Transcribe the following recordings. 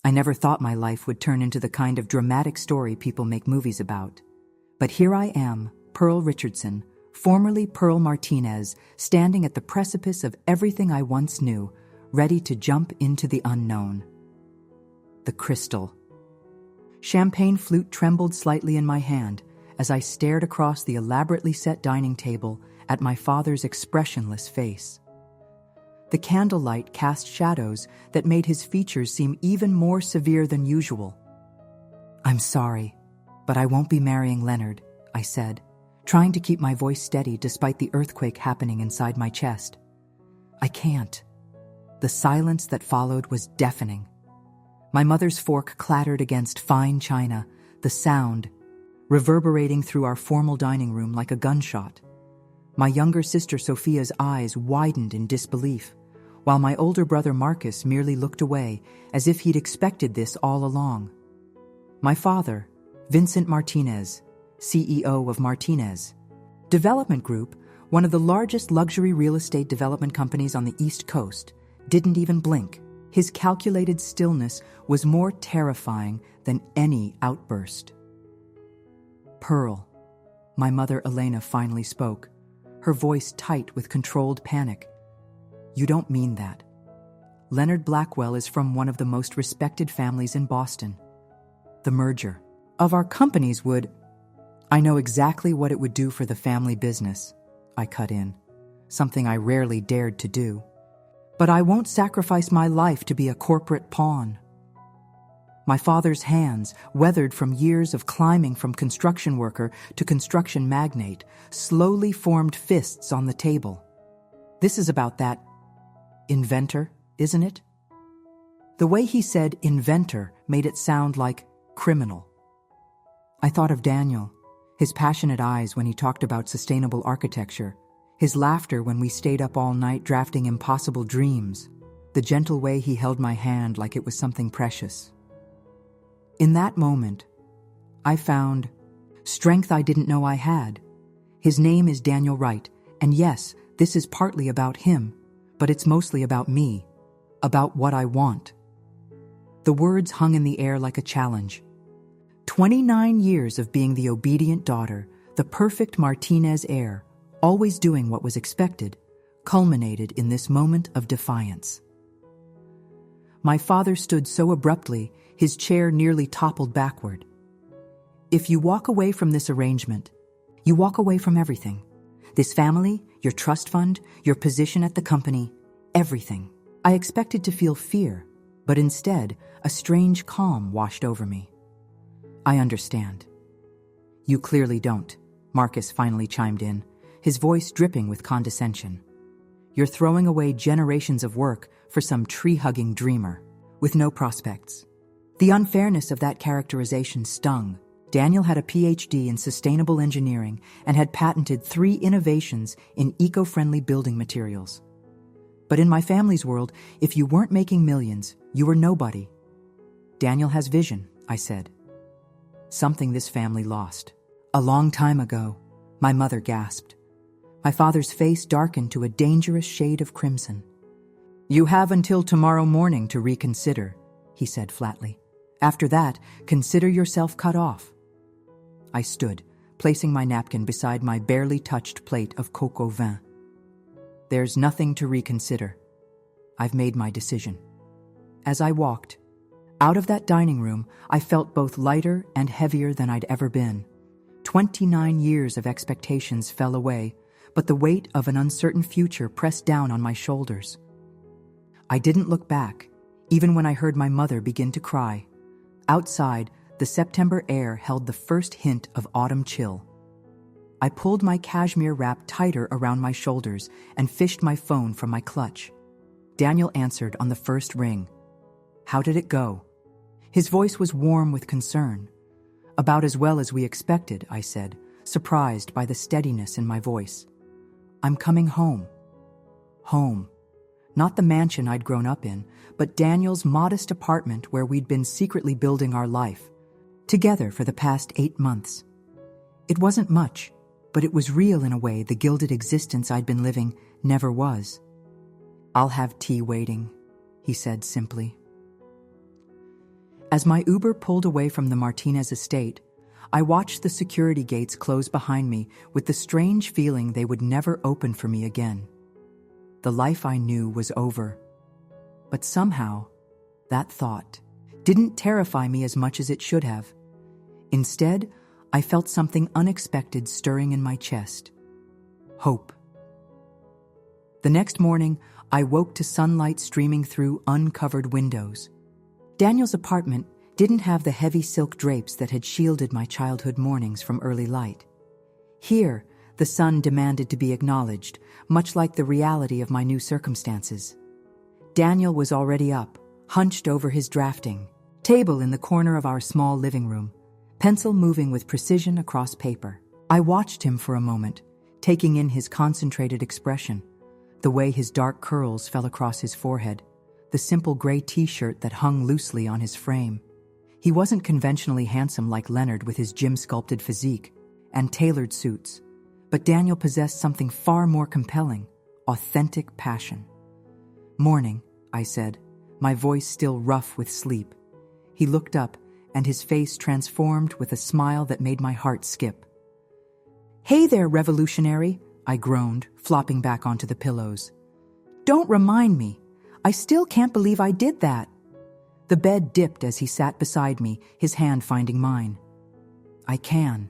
I never thought my life would turn into the kind of dramatic story people make movies about. But here I am, Pearl Richardson, formerly Pearl Martinez, standing at the precipice of everything I once knew, ready to jump into the unknown. The crystal. Champagne flute trembled slightly in my hand as I stared across the elaborately set dining table at my father's expressionless face. The candlelight cast shadows that made his features seem even more severe than usual. "I'm sorry, but I won't be marrying Leonard," I said, trying to keep my voice steady despite the earthquake happening inside my chest. "I can't." The silence that followed was deafening. My mother's fork clattered against fine china, the sound reverberating through our formal dining room like a gunshot. My younger sister Sophia's eyes widened in disbelief, while my older brother Marcus merely looked away as if he'd expected this all along. My father, Vincent Martinez, CEO of Martinez Development Group, one of the largest luxury real estate development companies on the East Coast, didn't even blink. His calculated stillness was more terrifying than any outburst. "Pearl," my mother Elena finally spoke, her voice tight with controlled panic. "You don't mean that. Leonard Blackwell is from one of the most respected families in Boston. The merger of our companies would—" "I know exactly what it would do for the family business," I cut in, something I rarely dared to do. "But I won't sacrifice my life to be a corporate pawn." My father's hands, weathered from years of climbing from construction worker to construction magnate, slowly formed fists on the table. "This is about that inventor, isn't it?" The way he said inventor made it sound like criminal. I thought of Daniel, his passionate eyes when he talked about sustainable architecture, his laughter when we stayed up all night drafting impossible dreams, the gentle way he held my hand like it was something precious. In that moment, I found strength I didn't know I had. His name is Daniel Wright, and yes, this is partly about him, but it's mostly about me, about what I want. The words hung in the air like a challenge. 29 years of being the obedient daughter, the perfect Martinez heir, always doing what was expected, culminated in this moment of defiance. My father stood so abruptly, his chair nearly toppled backward. "If you walk away from this arrangement, you walk away from everything. This family, your trust fund, your position at the company, everything." I expected to feel fear, but instead, a strange calm washed over me. "I understand." "You clearly don't," Marcus finally chimed in, his voice dripping with condescension. "You're throwing away generations of work for some tree-hugging dreamer with no prospects." The unfairness of that characterization stung. Daniel had a PhD in sustainable engineering and had patented 3 innovations in eco-friendly building materials. But in my family's world, if you weren't making millions, you were nobody. "Daniel has vision," I said. "Something this family lost. A long time ago," my mother gasped. My father's face darkened to a dangerous shade of crimson. "You have until tomorrow morning to reconsider," he said flatly. "After that, consider yourself cut off." I stood, placing my napkin beside my barely touched plate of coq au vin. "There's nothing to reconsider. I've made my decision." As I walked out of that dining room, I felt both lighter and heavier than I'd ever been. 29 years of expectations fell away, but the weight of an uncertain future pressed down on my shoulders. I didn't look back, even when I heard my mother begin to cry. Outside, the September air held the first hint of autumn chill. I pulled my cashmere wrap tighter around my shoulders and fished my phone from my clutch. Daniel answered on the first ring. "How did it go?" His voice was warm with concern. "About as well as we expected," I said, surprised by the steadiness in my voice. "I'm coming home." Home. Not the mansion I'd grown up in, but Daniel's modest apartment where we'd been secretly building our life, together for the past 8 months. It wasn't much, but it was real in a way the gilded existence I'd been living never was. "I'll have tea waiting," he said simply. As my Uber pulled away from the Martinez estate, I watched the security gates close behind me with the strange feeling they would never open for me again. The life I knew was over. But somehow, that thought didn't terrify me as much as it should have. Instead, I felt something unexpected stirring in my chest. Hope. The next morning, I woke to sunlight streaming through uncovered windows. Daniel's apartment didn't have the heavy silk drapes that had shielded my childhood mornings from early light. Here, the sun demanded to be acknowledged, much like the reality of my new circumstances. Daniel was already up, hunched over his drafting table in the corner of our small living room, pencil moving with precision across paper. I watched him for a moment, taking in his concentrated expression, the way his dark curls fell across his forehead, the simple gray t-shirt that hung loosely on his frame. He wasn't conventionally handsome like Leonard with his gym-sculpted physique and tailored suits, but Daniel possessed something far more compelling, authentic passion. "Morning," I said, my voice still rough with sleep. He looked up, and his face transformed with a smile that made my heart skip. "Hey there, revolutionary," I groaned, flopping back onto the pillows. "Don't remind me. I still can't believe I did that." The bed dipped as he sat beside me, his hand finding mine. "I can.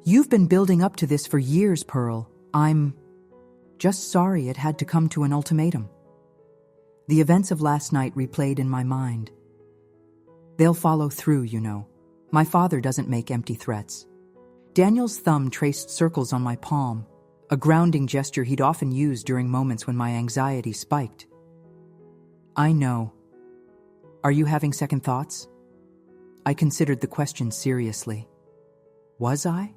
You've been building up to this for years, Pearl. I'm just sorry it had to come to an ultimatum." The events of last night replayed in my mind. They'll follow through, you know. My father doesn't make empty threats. Daniel's thumb traced circles on my palm, a grounding gesture he'd often used during moments when my anxiety spiked. "I know. Are you having second thoughts?" I considered the question seriously. Was I?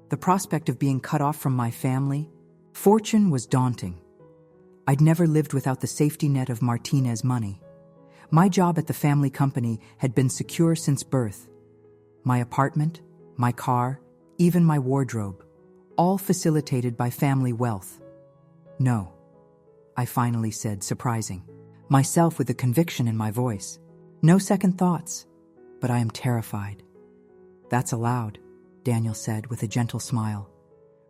The prospect of being cut off from my family, fortune was daunting. I'd never lived without the safety net of Martinez money. My job at the family company had been secure since birth. My apartment, my car, even my wardrobe, all facilitated by family wealth. "No," I finally said, surprising myself with the conviction in my voice. "No second thoughts, but I am terrified." "That's allowed," Daniel said with a gentle smile.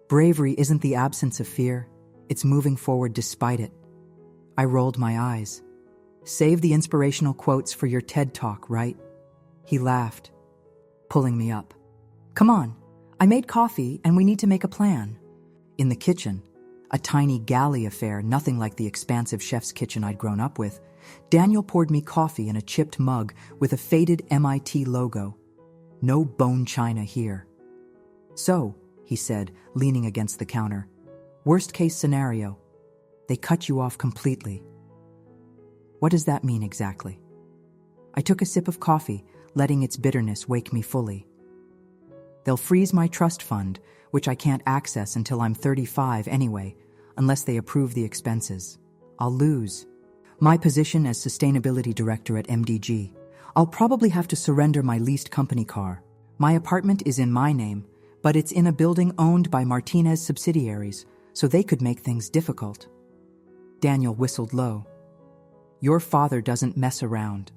"Bravery isn't the absence of fear, it's moving forward despite it." I rolled my eyes. "Save the inspirational quotes for your TED Talk, right?" He laughed, pulling me up. "Come on, I made coffee and we need to make a plan." In the kitchen, a tiny galley affair, nothing like the expansive chef's kitchen I'd grown up with, Daniel poured me coffee in a chipped mug with a faded MIT logo. "No bone china here." "So," he said, leaning against the counter, "worst case scenario, they cut you off completely." What does that mean exactly? I took a sip of coffee, letting its bitterness wake me fully. "They'll freeze my trust fund, which I can't access until I'm 35 anyway, unless they approve the expenses. I'll lose my position as sustainability director at MDG. I'll probably have to surrender my leased company car. My apartment is in my name, but it's in a building owned by Martinez subsidiaries, so they could make things difficult." Daniel whistled low. "Your father doesn't mess around.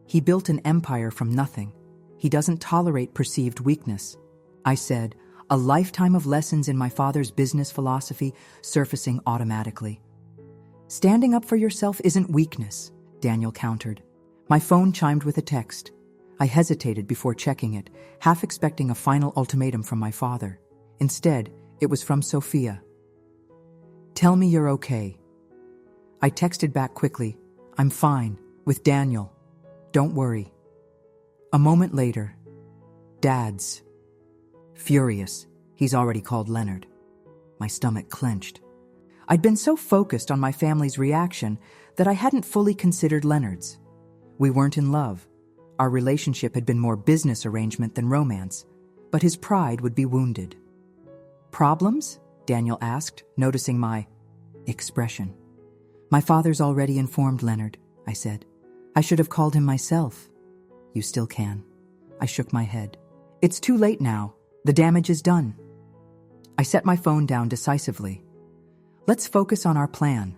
He built an empire from nothing. He doesn't tolerate perceived weakness." I said, a lifetime of lessons in my father's business philosophy surfacing automatically. "Standing up for yourself isn't weakness," Daniel countered. My phone chimed with a text. I hesitated before checking it, half expecting a final ultimatum from my father. Instead, it was from Sophia. "Tell me you're okay." I texted back quickly, "I'm fine, with Daniel. Don't worry." A moment later, "Dad's furious. He's already called Leonard." My stomach clenched. I'd been so focused on my family's reaction that I hadn't fully considered Leonard's. We weren't in love. Our relationship had been more business arrangement than romance, but his pride would be wounded. "Problems?" Daniel asked, noticing my expression. "My father's already informed Leonard," I said. "I should have called him myself." "You still can." I shook my head. "It's too late now. The damage is done." I set my phone down decisively. "Let's focus on our plan.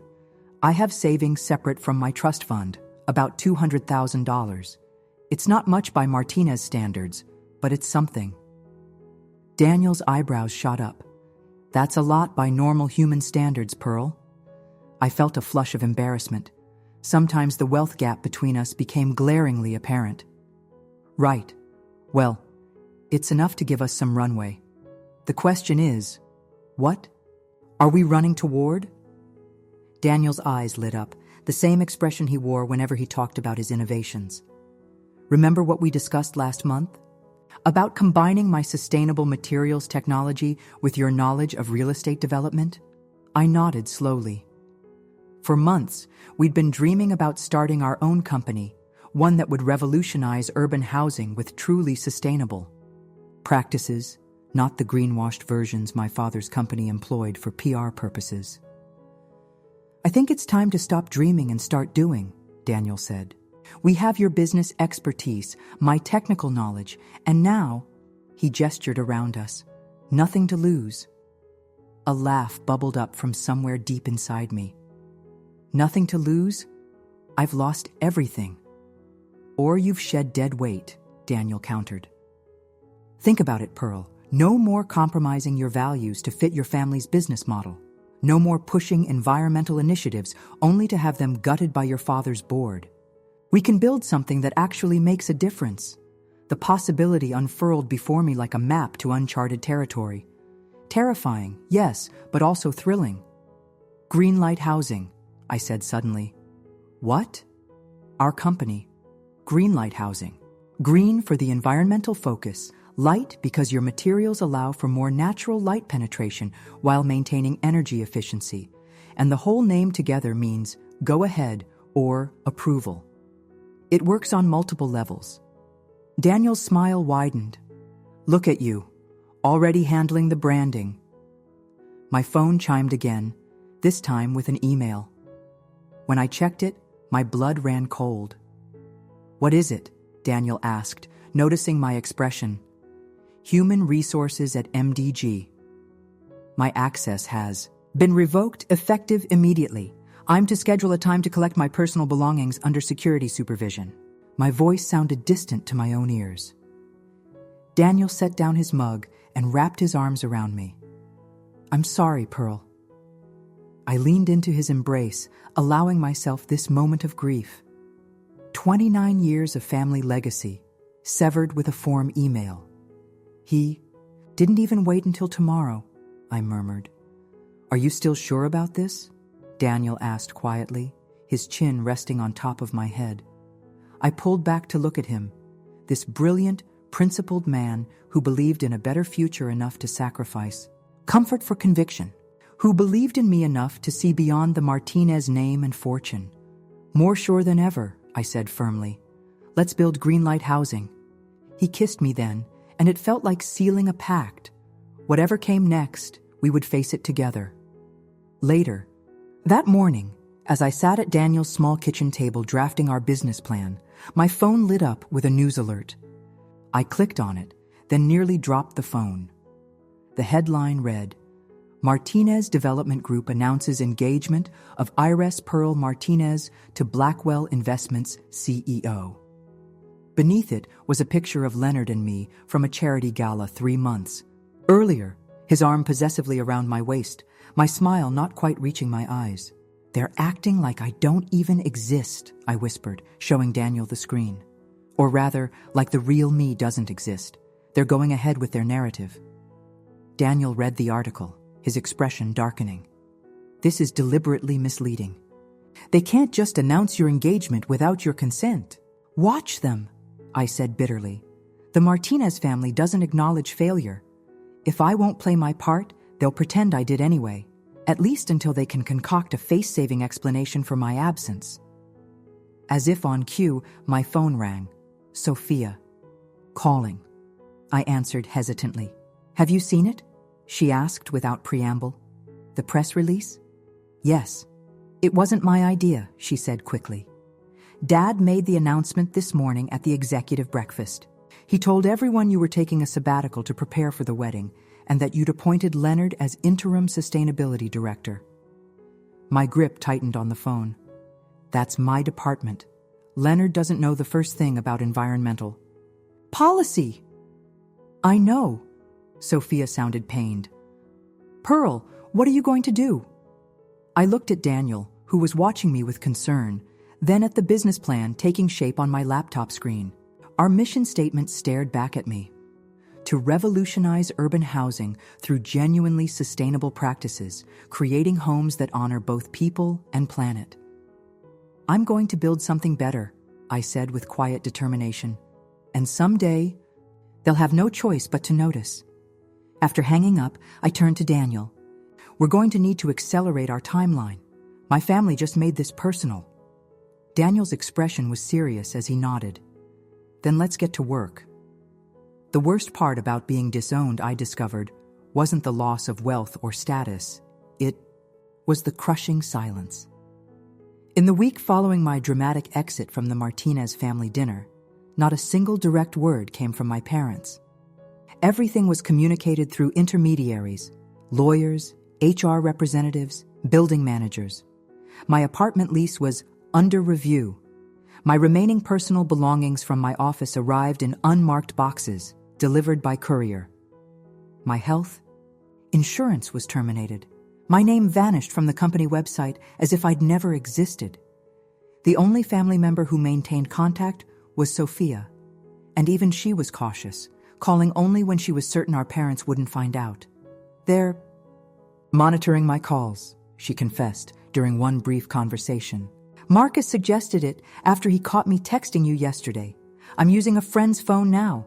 I have savings separate from my trust fund. About $200,000. It's not much by Martinez standards, but it's something. Daniel's eyebrows shot up. That's a lot by normal human standards, Pearl. I felt a flush of embarrassment. Sometimes the wealth gap between us became glaringly apparent. Right. Well, it's enough to give us some runway. The question is, what? Are we running toward? Daniel's eyes lit up, the same expression he wore whenever he talked about his innovations. Remember what we discussed last month? About combining my sustainable materials technology with your knowledge of real estate development? I nodded slowly. For months, we'd been dreaming about starting our own company, one that would revolutionize urban housing with truly sustainable practices, not the greenwashed versions my father's company employed for PR purposes. I think it's time to stop dreaming and start doing, Daniel said. We have your business expertise, my technical knowledge, and now, he gestured around us, nothing to lose. A laugh bubbled up from somewhere deep inside me. Nothing to lose? I've lost everything. Or you've shed dead weight, Daniel countered. Think about it, Pearl. No more compromising your values to fit your family's business model. No more pushing environmental initiatives only to have them gutted by your father's board. We can build something that actually makes a difference. The possibility unfurled before me like a map to uncharted territory. Terrifying, yes, but also thrilling. Greenlight Housing, I said suddenly. What? Our company. Greenlight Housing. Green for the environmental focus. Light because your materials allow for more natural light penetration while maintaining energy efficiency. And the whole name together means go ahead or approval. It works on multiple levels. Daniel's smile widened. Look at you, already handling the branding. My phone chimed again, this time with an email. When I checked it, my blood ran cold. What is it? Daniel asked, noticing my expression. Human Resources at MDG. My access has been revoked, effective immediately. I'm to schedule a time to collect my personal belongings under security supervision. My voice sounded distant to my own ears. Daniel set down his mug and wrapped his arms around me. I'm sorry, Pearl. I leaned into his embrace, allowing myself this moment of grief. 29 years of family legacy, severed with a form email. He didn't even wait until tomorrow, I murmured. Are you still sure about this? Daniel asked quietly, his chin resting on top of my head. I pulled back to look at him, this brilliant, principled man who believed in a better future enough to sacrifice comfort for conviction, who believed in me enough to see beyond the Martinez name and fortune. More sure than ever, I said firmly. Let's build Greenlight Housing. He kissed me then, and it felt like sealing a pact. Whatever came next, we would face it together. Later, that morning, as I sat at Daniel's small kitchen table drafting our business plan, my phone lit up with a news alert. I clicked on it, then nearly dropped the phone. The headline read, Martinez Development Group announces engagement of Iris Pearl Martinez to Blackwell Investments CEO. Beneath it was a picture of Leonard and me from a charity gala 3 months earlier, his arm possessively around my waist, my smile not quite reaching my eyes. They're acting like I don't even exist, I whispered, showing Daniel the screen. Or rather, like the real me doesn't exist. They're going ahead with their narrative. Daniel read the article, his expression darkening. This is deliberately misleading. They can't just announce your engagement without your consent. Watch them, I said bitterly. The Martinez family doesn't acknowledge failure. If I won't play my part, they'll pretend I did anyway, at least until they can concoct a face-saving explanation for my absence. As if on cue, my phone rang. Sophia. Calling. I answered hesitantly. Have you seen it? She asked without preamble. The press release? Yes. It wasn't my idea, she said quickly. Dad made the announcement this morning at the executive breakfast. He told everyone you were taking a sabbatical to prepare for the wedding and that you'd appointed Leonard as interim sustainability director. My grip tightened on the phone. That's my department. Leonard doesn't know the first thing about environmental policy. I know. Sophia sounded pained. Pearl, what are you going to do? I looked at Daniel, who was watching me with concern, then at the business plan taking shape on my laptop screen. Our mission statement stared back at me. To revolutionize urban housing through genuinely sustainable practices, creating homes that honor both people and planet. I'm going to build something better, I said with quiet determination. And someday, they'll have no choice but to notice. After hanging up, I turned to Daniel. We're going to need to accelerate our timeline. My family just made this personal. Daniel's expression was serious as he nodded. Then let's get to work. The worst part about being disowned, I discovered, wasn't the loss of wealth or status. It was the crushing silence. In the week following my dramatic exit from the Martinez family dinner, not a single direct word came from my parents. Everything was communicated through intermediaries, lawyers, HR representatives, building managers. My apartment lease was under review. My remaining personal belongings from my office arrived in unmarked boxes, delivered by courier. My health, insurance was terminated. My name vanished from the company website as if I'd never existed. The only family member who maintained contact was Sophia, and even she was cautious, calling only when she was certain our parents wouldn't find out. They're monitoring my calls, she confessed during one brief conversation. Marcus suggested it after he caught me texting you yesterday. I'm using a friend's phone now.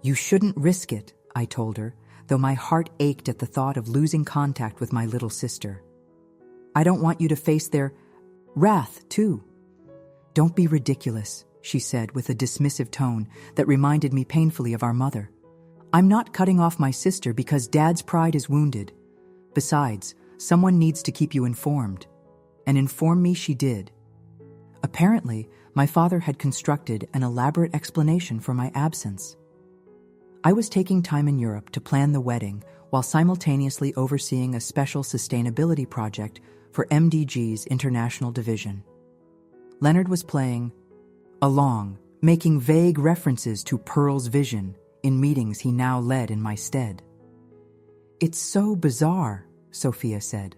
You shouldn't risk it, I told her, though my heart ached at the thought of losing contact with my little sister. I don't want you to face their wrath, too. Don't be ridiculous, she said with a dismissive tone that reminded me painfully of our mother. I'm not cutting off my sister because Dad's pride is wounded. Besides, someone needs to keep you informed. And inform me she did. Apparently, my father had constructed an elaborate explanation for my absence. I was taking time in Europe to plan the wedding while simultaneously overseeing a special sustainability project for MDG's international division. Leonard was playing along, making vague references to Pearl's vision in meetings he now led in my stead. It's so bizarre, Sophia said.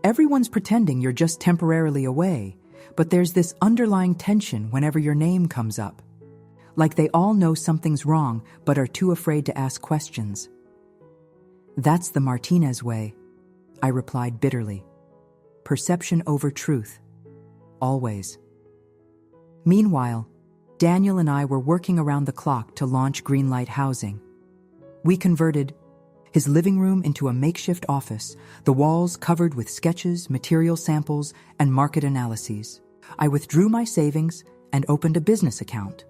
Everyone's pretending you're just temporarily away, but there's this underlying tension whenever your name comes up. Like they all know something's wrong, but are too afraid to ask questions. That's the Martinez way, I replied bitterly. Perception over truth. Always. Meanwhile, Daniel and I were working around the clock to launch Greenlight Housing. We converted his living room into a makeshift office, the walls covered with sketches, material samples, and market analyses. I withdrew my savings and opened a business account.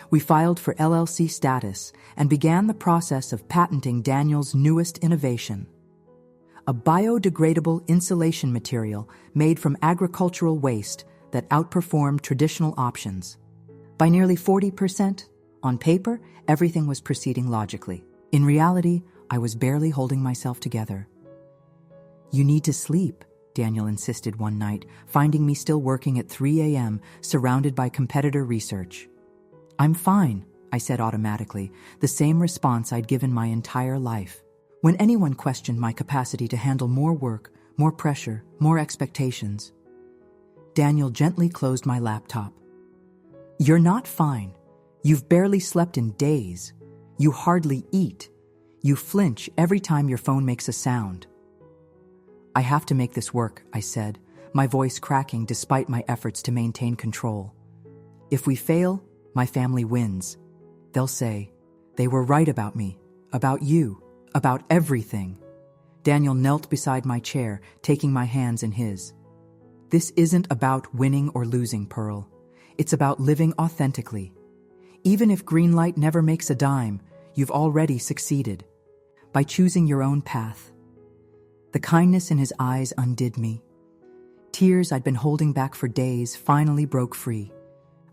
We filed for LLC status and began the process of patenting Daniel's newest innovation, a biodegradable insulation material made from agricultural waste that outperformed traditional options. By nearly 40%, on paper, everything was proceeding logically. In reality, I was barely holding myself together. You need to sleep, Daniel insisted one night, finding me still working at 3 a.m., surrounded by competitor research. I'm fine, I said automatically, the same response I'd given my entire life. When anyone questioned my capacity to handle more work, more pressure, more expectations, Daniel gently closed my laptop. You're not fine. You've barely slept in days. You hardly eat. You flinch every time your phone makes a sound. I have to make this work, I said, my voice cracking despite my efforts to maintain control. If we fail, my family wins. They'll say, they were right about me, about you, about everything. Daniel knelt beside my chair, taking my hands in his. This isn't about winning or losing, Pearl. It's about living authentically. Even if Greenlight never makes a dime, you've already succeeded. By choosing your own path. The kindness in his eyes undid me. Tears I'd been holding back for days finally broke free.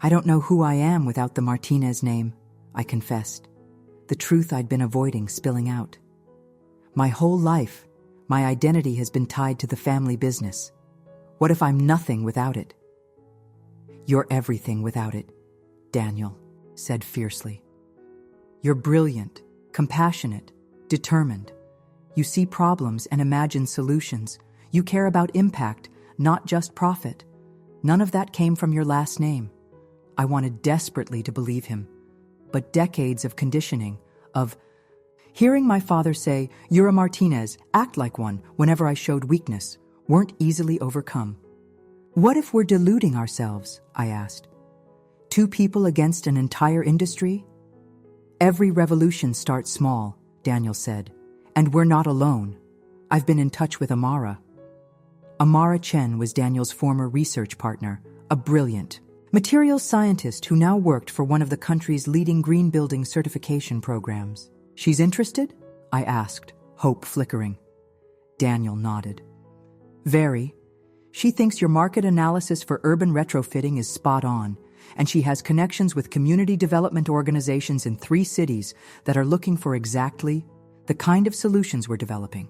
I don't know who I am without the Martinez name, I confessed. The truth I'd been avoiding spilling out. My whole life, my identity has been tied to the family business. What if I'm nothing without it? You're everything without it, Daniel said fiercely. You're brilliant, compassionate, determined. You see problems and imagine solutions. You care about impact, not just profit. None of that came from your last name. I wanted desperately to believe him, but decades of conditioning, of hearing my father say, "You're a Martinez, act like one," whenever I showed weakness, weren't easily overcome. What if we're deluding ourselves? I asked. Two people against an entire industry? Every revolution starts small, Daniel said, and we're not alone. I've been in touch with Amara. Amara Chen was Daniel's former research partner, a brilliant materials scientist who now worked for one of the country's leading green building certification programs. She's interested? I asked, hope flickering. Daniel nodded. Very. She thinks your market analysis for urban retrofitting is spot on, and she has connections with community development organizations in 3 cities that are looking for exactly the kind of solutions we're developing.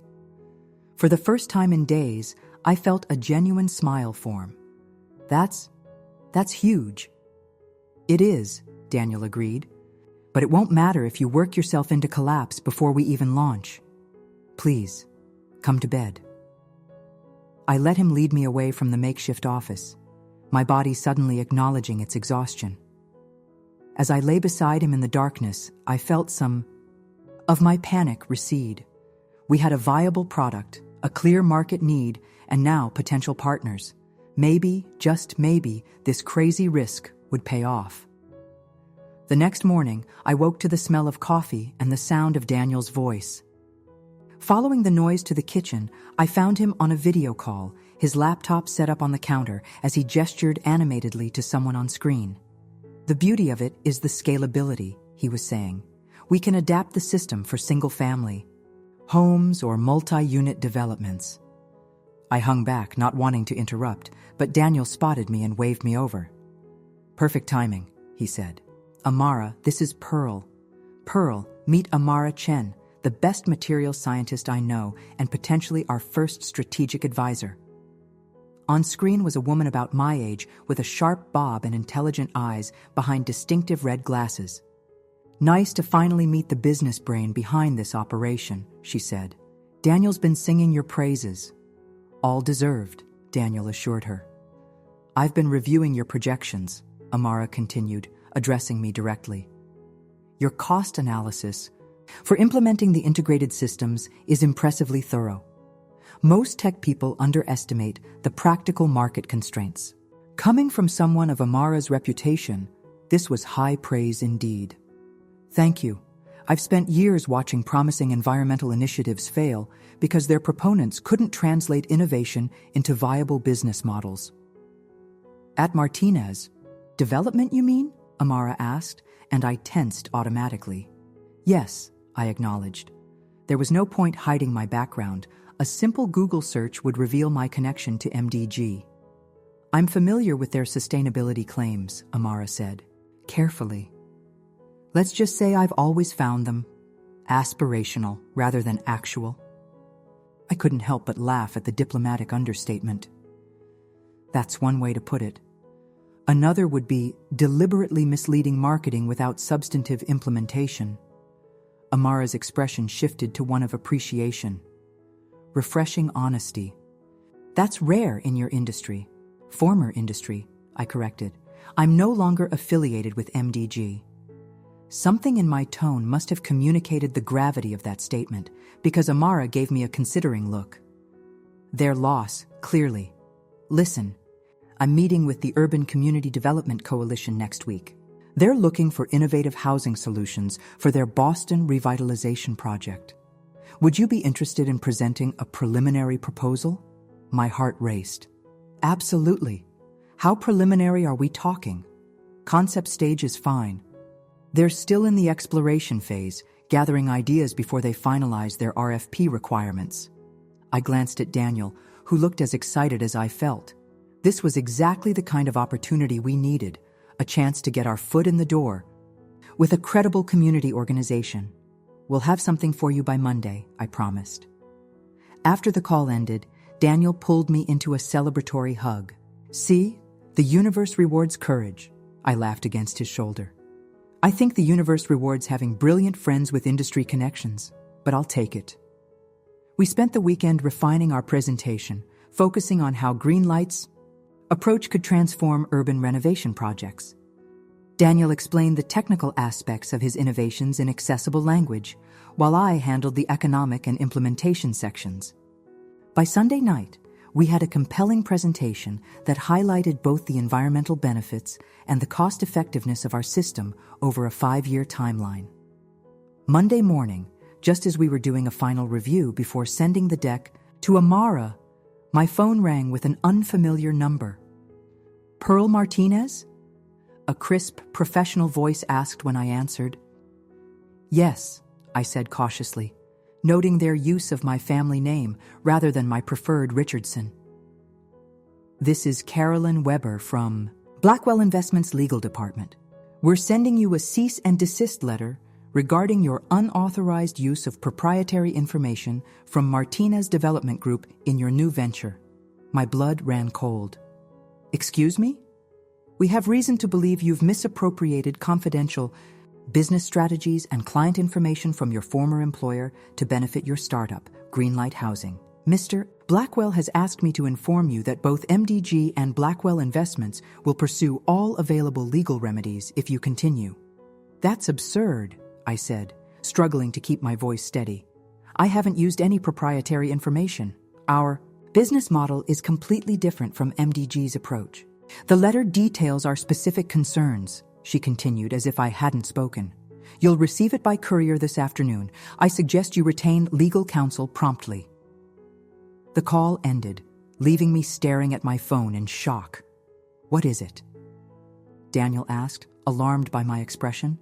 For the first time in days, I felt a genuine smile form. That's huge. It is, Daniel agreed. But it won't matter if you work yourself into collapse before we even launch. Please, come to bed. I let him lead me away from the makeshift office, my body suddenly acknowledging its exhaustion. As I lay beside him in the darkness, I felt some of my panic recede. We had a viable product, a clear market need, and now potential partners. Maybe, just maybe, this crazy risk would pay off. The next morning, I woke to the smell of coffee and the sound of Daniel's voice. Following the noise to the kitchen, I found him on a video call, his laptop set up on the counter as he gestured animatedly to someone on screen. The beauty of it is the scalability, he was saying. We can adapt the system for single-family homes or multi-unit developments. I hung back, not wanting to interrupt, but Daniel spotted me and waved me over. Perfect timing, he said. Amara, this is Pearl. Pearl, meet Amara Chen, the best materials scientist I know and potentially our first strategic advisor. On screen was a woman about my age with a sharp bob and intelligent eyes behind distinctive red glasses. Nice to finally meet the business brain behind this operation, she said. Daniel's been singing your praises. All deserved, Daniel assured her. I've been reviewing your projections, Amara continued, addressing me directly. Your cost analysis for implementing the integrated systems is impressively thorough. Most tech people underestimate the practical market constraints. Coming from someone of Amara's reputation, this was high praise indeed. Thank you. I've spent years watching promising environmental initiatives fail because their proponents couldn't translate innovation into viable business models. At Martinez, development, you mean? Amara asked, and I tensed automatically. Yes, I acknowledged. There was no point hiding my background. A simple Google search would reveal my connection to MDG. I'm familiar with their sustainability claims, Amara said, carefully. Let's just say I've always found them aspirational rather than actual. I couldn't help but laugh at the diplomatic understatement. That's one way to put it. Another would be deliberately misleading marketing without substantive implementation. Amara's expression shifted to one of appreciation. Refreshing honesty. That's rare in your industry. Former industry, I corrected. I'm no longer affiliated with MDG. Something in my tone must have communicated the gravity of that statement, because Amara gave me a considering look. Their loss, clearly. Listen, I'm meeting with the Urban Community Development Coalition next week. They're looking for innovative housing solutions for their Boston revitalization project. Would you be interested in presenting a preliminary proposal? My heart raced. Absolutely. How preliminary are we talking? Concept stage is fine. They're still in the exploration phase, gathering ideas before they finalize their RFP requirements. I glanced at Daniel, who looked as excited as I felt. This was exactly the kind of opportunity we needed, a chance to get our foot in the door with a credible community organization. We'll have something for you by Monday, I promised. After the call ended, Daniel pulled me into a celebratory hug. See, The universe rewards courage. I laughed against his shoulder. I think the universe rewards having brilliant friends with industry connections, but I'll take it. We spent the weekend refining our presentation, focusing on how green lights approach could transform urban renovation projects. Daniel explained the technical aspects of his innovations in accessible language, while I handled the economic and implementation sections. By Sunday night, we had a compelling presentation that highlighted both the environmental benefits and the cost-effectiveness of our system over a 5-year timeline. Monday morning, just as we were doing a final review before sending the deck to Amara, my phone rang with an unfamiliar number. Pearl Martinez? A crisp, professional voice asked when I answered. Yes, I said cautiously, noting their use of my family name rather than my preferred Richardson. This is Carolyn Weber from Blackwell Investments Legal Department. We're sending you a cease and desist letter regarding your unauthorized use of proprietary information from Martinez Development Group in your new venture. My blood ran cold. Excuse me? We have reason to believe you've misappropriated confidential business strategies and client information from your former employer to benefit your startup, Greenlight Housing. Mr. Blackwell has asked me to inform you that both MDG and Blackwell Investments will pursue all available legal remedies if you continue. That's absurd, I said, struggling to keep my voice steady. I haven't used any proprietary information. Our business model is completely different from MDG's approach. The letter details our specific concerns, she continued as if I hadn't spoken. You'll receive it by courier this afternoon. I suggest you retain legal counsel promptly. The call ended, leaving me staring at my phone in shock. What is it? Daniel asked, alarmed by my expression.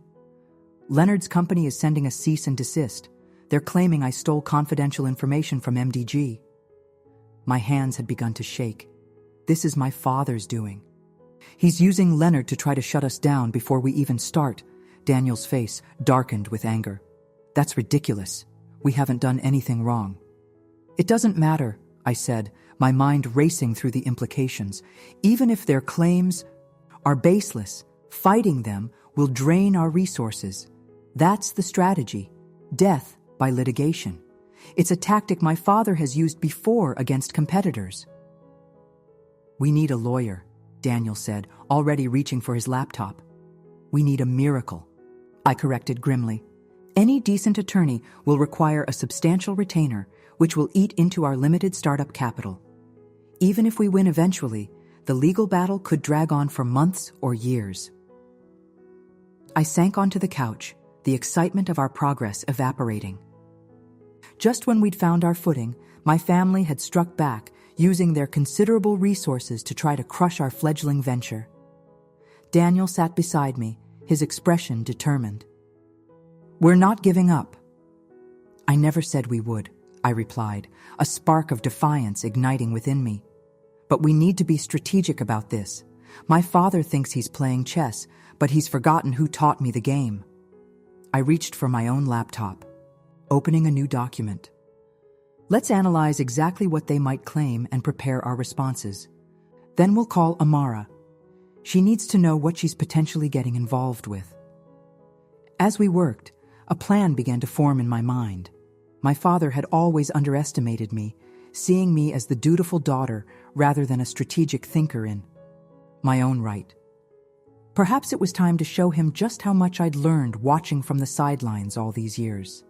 Leonard's company is sending a cease and desist. They're claiming I stole confidential information from MDG. My hands had begun to shake. This is my father's doing. He's using Leonard to try to shut us down before we even start. Daniel's face darkened with anger. That's ridiculous. We haven't done anything wrong. It doesn't matter, I said, my mind racing through the implications. Even if their claims are baseless, fighting them will drain our resources. That's the strategy. Death by litigation. It's a tactic my father has used before against competitors. We need a lawyer, Daniel said, already reaching for his laptop. We need a miracle, I corrected grimly. Any decent attorney will require a substantial retainer, which will eat into our limited startup capital. Even if we win eventually, the legal battle could drag on for months or years. I sank onto the couch, the excitement of our progress evaporating. Just when we'd found our footing, my family had struck back, using their considerable resources to try to crush our fledgling venture. Daniel sat beside me, his expression determined. We're not giving up. I never said we would, I replied, a spark of defiance igniting within me. But we need to be strategic about this. My father thinks he's playing chess, but he's forgotten who taught me the game. I reached for my own laptop, opening a new document. Let's analyze exactly what they might claim and prepare our responses. Then we'll call Amara. She needs to know what she's potentially getting involved with. As we worked, a plan began to form in my mind. My father had always underestimated me, seeing me as the dutiful daughter rather than a strategic thinker in my own right. Perhaps it was time to show him just how much I'd learned watching from the sidelines all these years.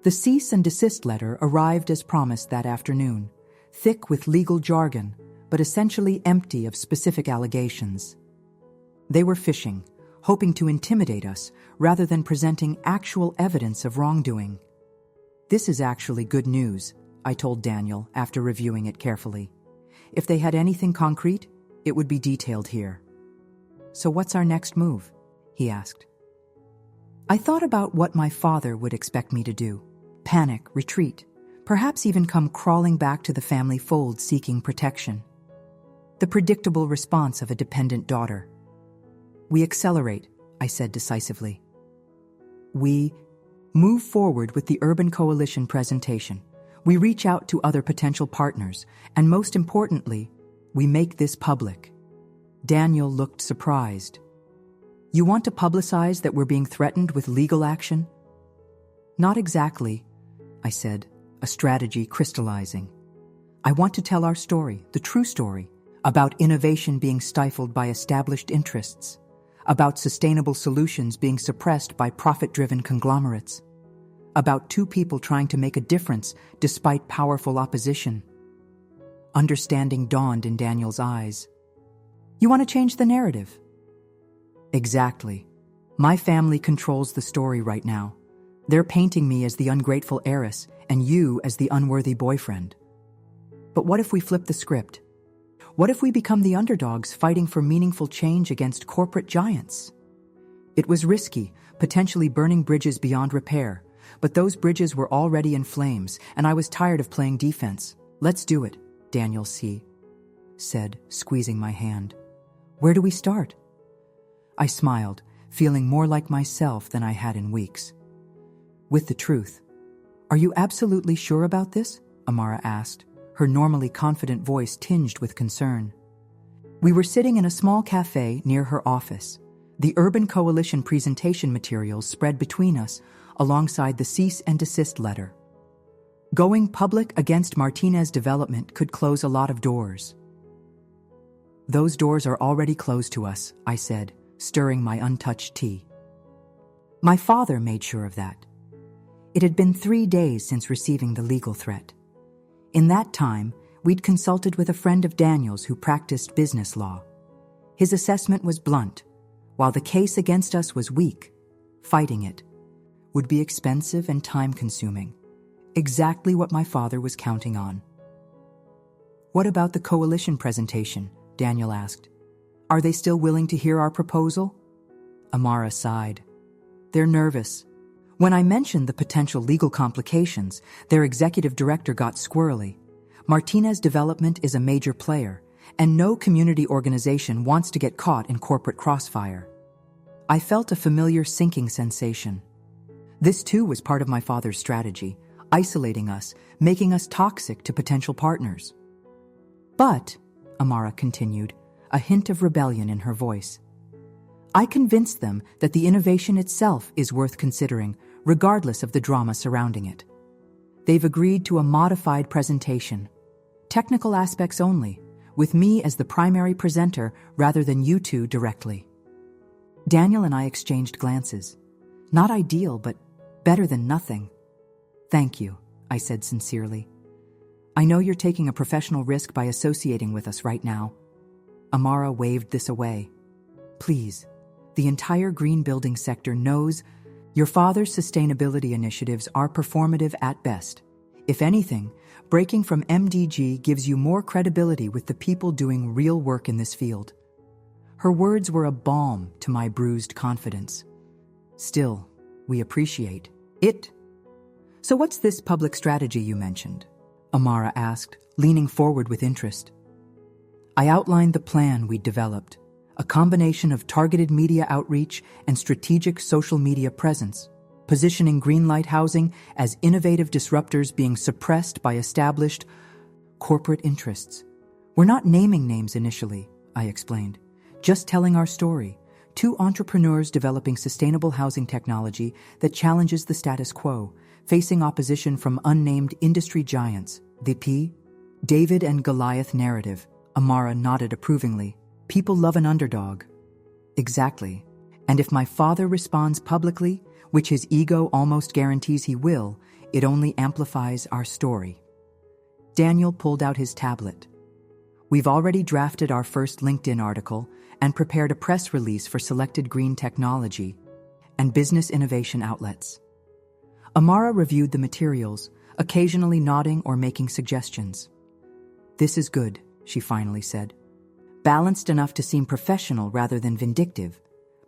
The cease and desist letter arrived as promised that afternoon, thick with legal jargon, but essentially empty of specific allegations. They were fishing, hoping to intimidate us rather than presenting actual evidence of wrongdoing. This is actually good news, I told Daniel after reviewing it carefully. If they had anything concrete, it would be detailed here. So what's our next move? He asked. I thought about what my father would expect me to do. Panic, retreat, perhaps even come crawling back to the family fold seeking protection. The predictable response of a dependent daughter. We accelerate, I said decisively. We move forward with the Urban Coalition presentation. We reach out to other potential partners, and most importantly, we make this public. Daniel looked surprised. You want to publicize that we're being threatened with legal action? Not exactly, I said, a strategy crystallizing. I want to tell our story, the true story, about innovation being stifled by established interests, about sustainable solutions being suppressed by profit-driven conglomerates, about two people trying to make a difference despite powerful opposition. Understanding dawned in Daniel's eyes. You want to change the narrative? Exactly. My family controls the story right now. They're painting me as the ungrateful heiress and you as the unworthy boyfriend. But what if we flip the script? What if we become the underdogs fighting for meaningful change against corporate giants? It was risky, potentially burning bridges beyond repair, but those bridges were already in flames, and I was tired of playing defense. Let's do it, Daniel said, squeezing my hand. Where do we start? I smiled, feeling more like myself than I had in weeks. With the truth. Are you absolutely sure about this? Amara asked, her normally confident voice tinged with concern. We were sitting in a small cafe near her office. The Urban Coalition presentation materials spread between us, alongside the cease and desist letter. Going public against Martinez Development could close a lot of doors. Those doors are already closed to us, I said, stirring my untouched tea. My father made sure of that. It had been 3 days since receiving the legal threat. In that time, we'd consulted with a friend of Daniel's who practiced business law. His assessment was blunt. While the case against us was weak, fighting it would be expensive and time-consuming. Exactly what my father was counting on. What about the coalition presentation? Daniel asked. Are they still willing to hear our proposal? Amara sighed. They're nervous. When I mentioned the potential legal complications, their executive director got squirrely. Martinez Development is a major player, and no community organization wants to get caught in corporate crossfire. I felt a familiar sinking sensation. This too was part of my father's strategy, isolating us, making us toxic to potential partners. But, Amara continued, a hint of rebellion in her voice, I convinced them that the innovation itself is worth considering, regardless of the drama surrounding it. They've agreed to a modified presentation. Technical aspects only, with me as the primary presenter rather than you two directly. Daniel and I exchanged glances. Not ideal, but better than nothing. Thank you, I said sincerely. I know you're taking a professional risk by associating with us right now. Amara waved this away. Please, the entire green building sector knows your father's sustainability initiatives are performative at best. If anything, breaking from MDG gives you more credibility with the people doing real work in this field. Her words were a balm to my bruised confidence. Still, we appreciate it. So what's this public strategy you mentioned? Amara asked, leaning forward with interest. I outlined the plan we'd developed, a combination of targeted media outreach and strategic social media presence, positioning Greenlight Housing as innovative disruptors being suppressed by established corporate interests. We're not naming names initially, I explained, just telling our story. Two entrepreneurs developing sustainable housing technology that challenges the status quo, facing opposition from unnamed industry giants. The David and Goliath narrative. Amara nodded approvingly. People love an underdog. Exactly. And if my father responds publicly, which his ego almost guarantees he will, it only amplifies our story. Daniel pulled out his tablet. We've already drafted our first LinkedIn article and prepared a press release for selected green technology and business innovation outlets. Amara reviewed the materials, occasionally nodding or making suggestions. This is good, she finally said. Balanced enough to seem professional rather than vindictive,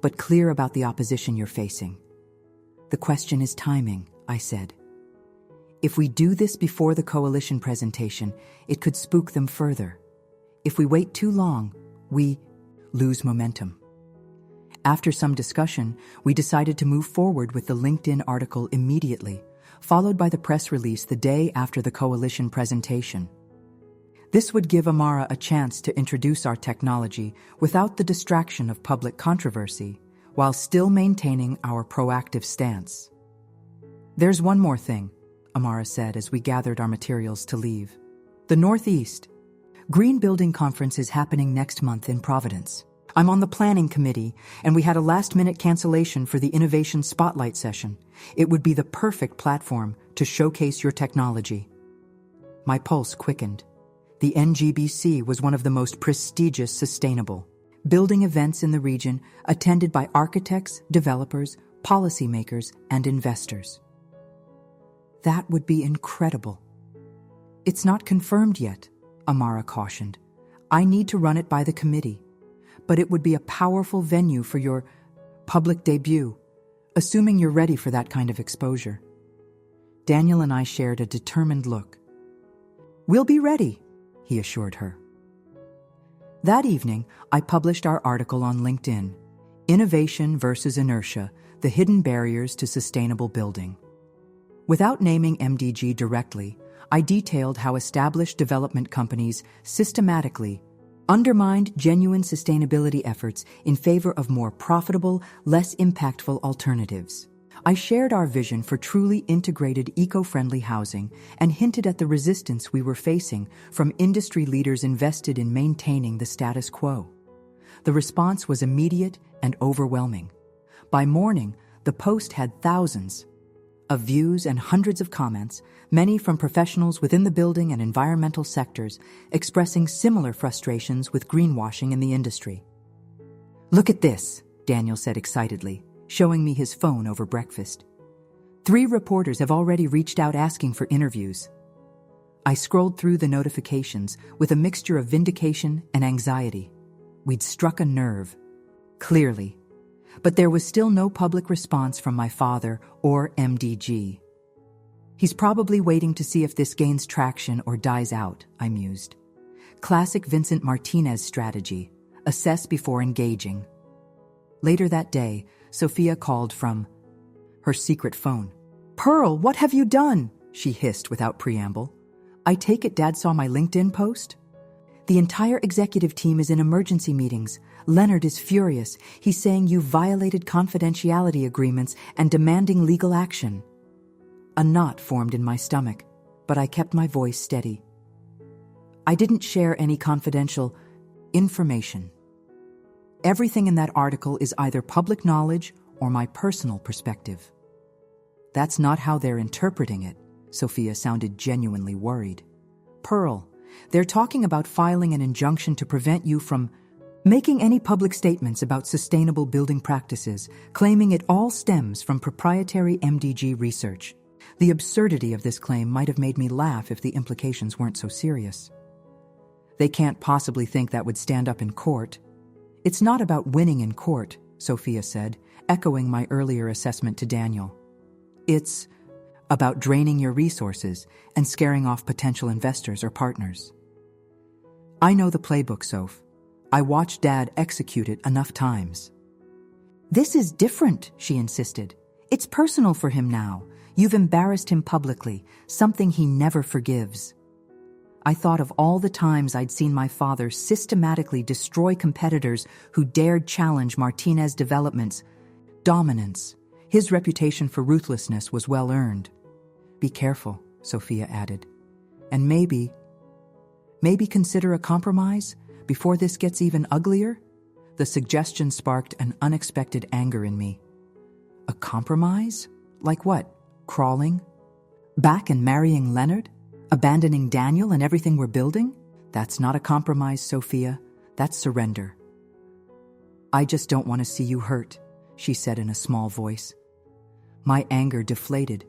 but clear about the opposition you're facing. The question is timing, I said. If we do this before the coalition presentation, it could spook them further. If we wait too long, we lose momentum. After some discussion, we decided to move forward with the LinkedIn article immediately, followed by the press release the day after the coalition presentation. This would give Amara a chance to introduce our technology without the distraction of public controversy, while still maintaining our proactive stance. There's one more thing, Amara said as we gathered our materials to leave. The Northeast Green Building Conference is happening next month in Providence. I'm on the planning committee, and we had a last-minute cancellation for the Innovation Spotlight session. It would be the perfect platform to showcase your technology. My pulse quickened. The NGBC was one of the most prestigious sustainable building events in the region, attended by architects, developers, policymakers, and investors. That would be incredible. It's not confirmed yet, Amara cautioned. I need to run it by the committee, but it would be a powerful venue for your public debut, assuming you're ready for that kind of exposure. Daniel and I shared a determined look. We'll be ready, he assured her. That evening, I published our article on LinkedIn, Innovation versus Inertia, the Hidden Barriers to Sustainable Building. Without naming MDG directly, I detailed how established development companies systematically undermined genuine sustainability efforts in favor of more profitable, less impactful alternatives. I shared our vision for truly integrated eco-friendly housing and hinted at the resistance we were facing from industry leaders invested in maintaining the status quo. The response was immediate and overwhelming. By morning, the post had thousands of views and hundreds of comments, many from professionals within the building and environmental sectors, expressing similar frustrations with greenwashing in the industry. "Look at this," Daniel said excitedly, showing me his phone over breakfast. 3 reporters have already reached out asking for interviews. I scrolled through the notifications with a mixture of vindication and anxiety. We'd struck a nerve, clearly. But there was still no public response from my father or MDG. He's probably waiting to see if this gains traction or dies out, I mused. Classic Vincent Martinez strategy, assess before engaging. Later that day, Sophia called from her secret phone. "Pearl, what have you done?" she hissed without preamble. "I take it Dad saw my LinkedIn post?" "The entire executive team is in emergency meetings. Leonard is furious. He's saying you violated confidentiality agreements and demanding legal action." A knot formed in my stomach, but I kept my voice steady. I didn't share any confidential information. Everything in that article is either public knowledge or my personal perspective. That's not how they're interpreting it. Sophia sounded genuinely worried. "Pearl, they're talking about filing an injunction to prevent you from making any public statements about sustainable building practices, claiming it all stems from proprietary MDG research." The absurdity of this claim might have made me laugh if the implications weren't so serious. "They can't possibly think that would stand up in court." "It's not about winning in court," Sophia said, echoing my earlier assessment to Daniel. "It's about draining your resources and scaring off potential investors or partners." "I know the playbook, Soph. I watched Dad execute it enough times." "This is different," she insisted. "It's personal for him now. You've embarrassed him publicly, something he never forgives." I thought of all the times I'd seen my father systematically destroy competitors who dared challenge Martinez Development's dominance. His reputation for ruthlessness was well earned. "Be careful," Sophia added. "And maybe consider a compromise before this gets even uglier?" The suggestion sparked an unexpected anger in me. A compromise? Like what? Crawling back and marrying Leonard? Abandoning Daniel and everything we're building? That's not a compromise, Sophia. That's surrender. "I just don't want to see you hurt," she said in a small voice. My anger deflated.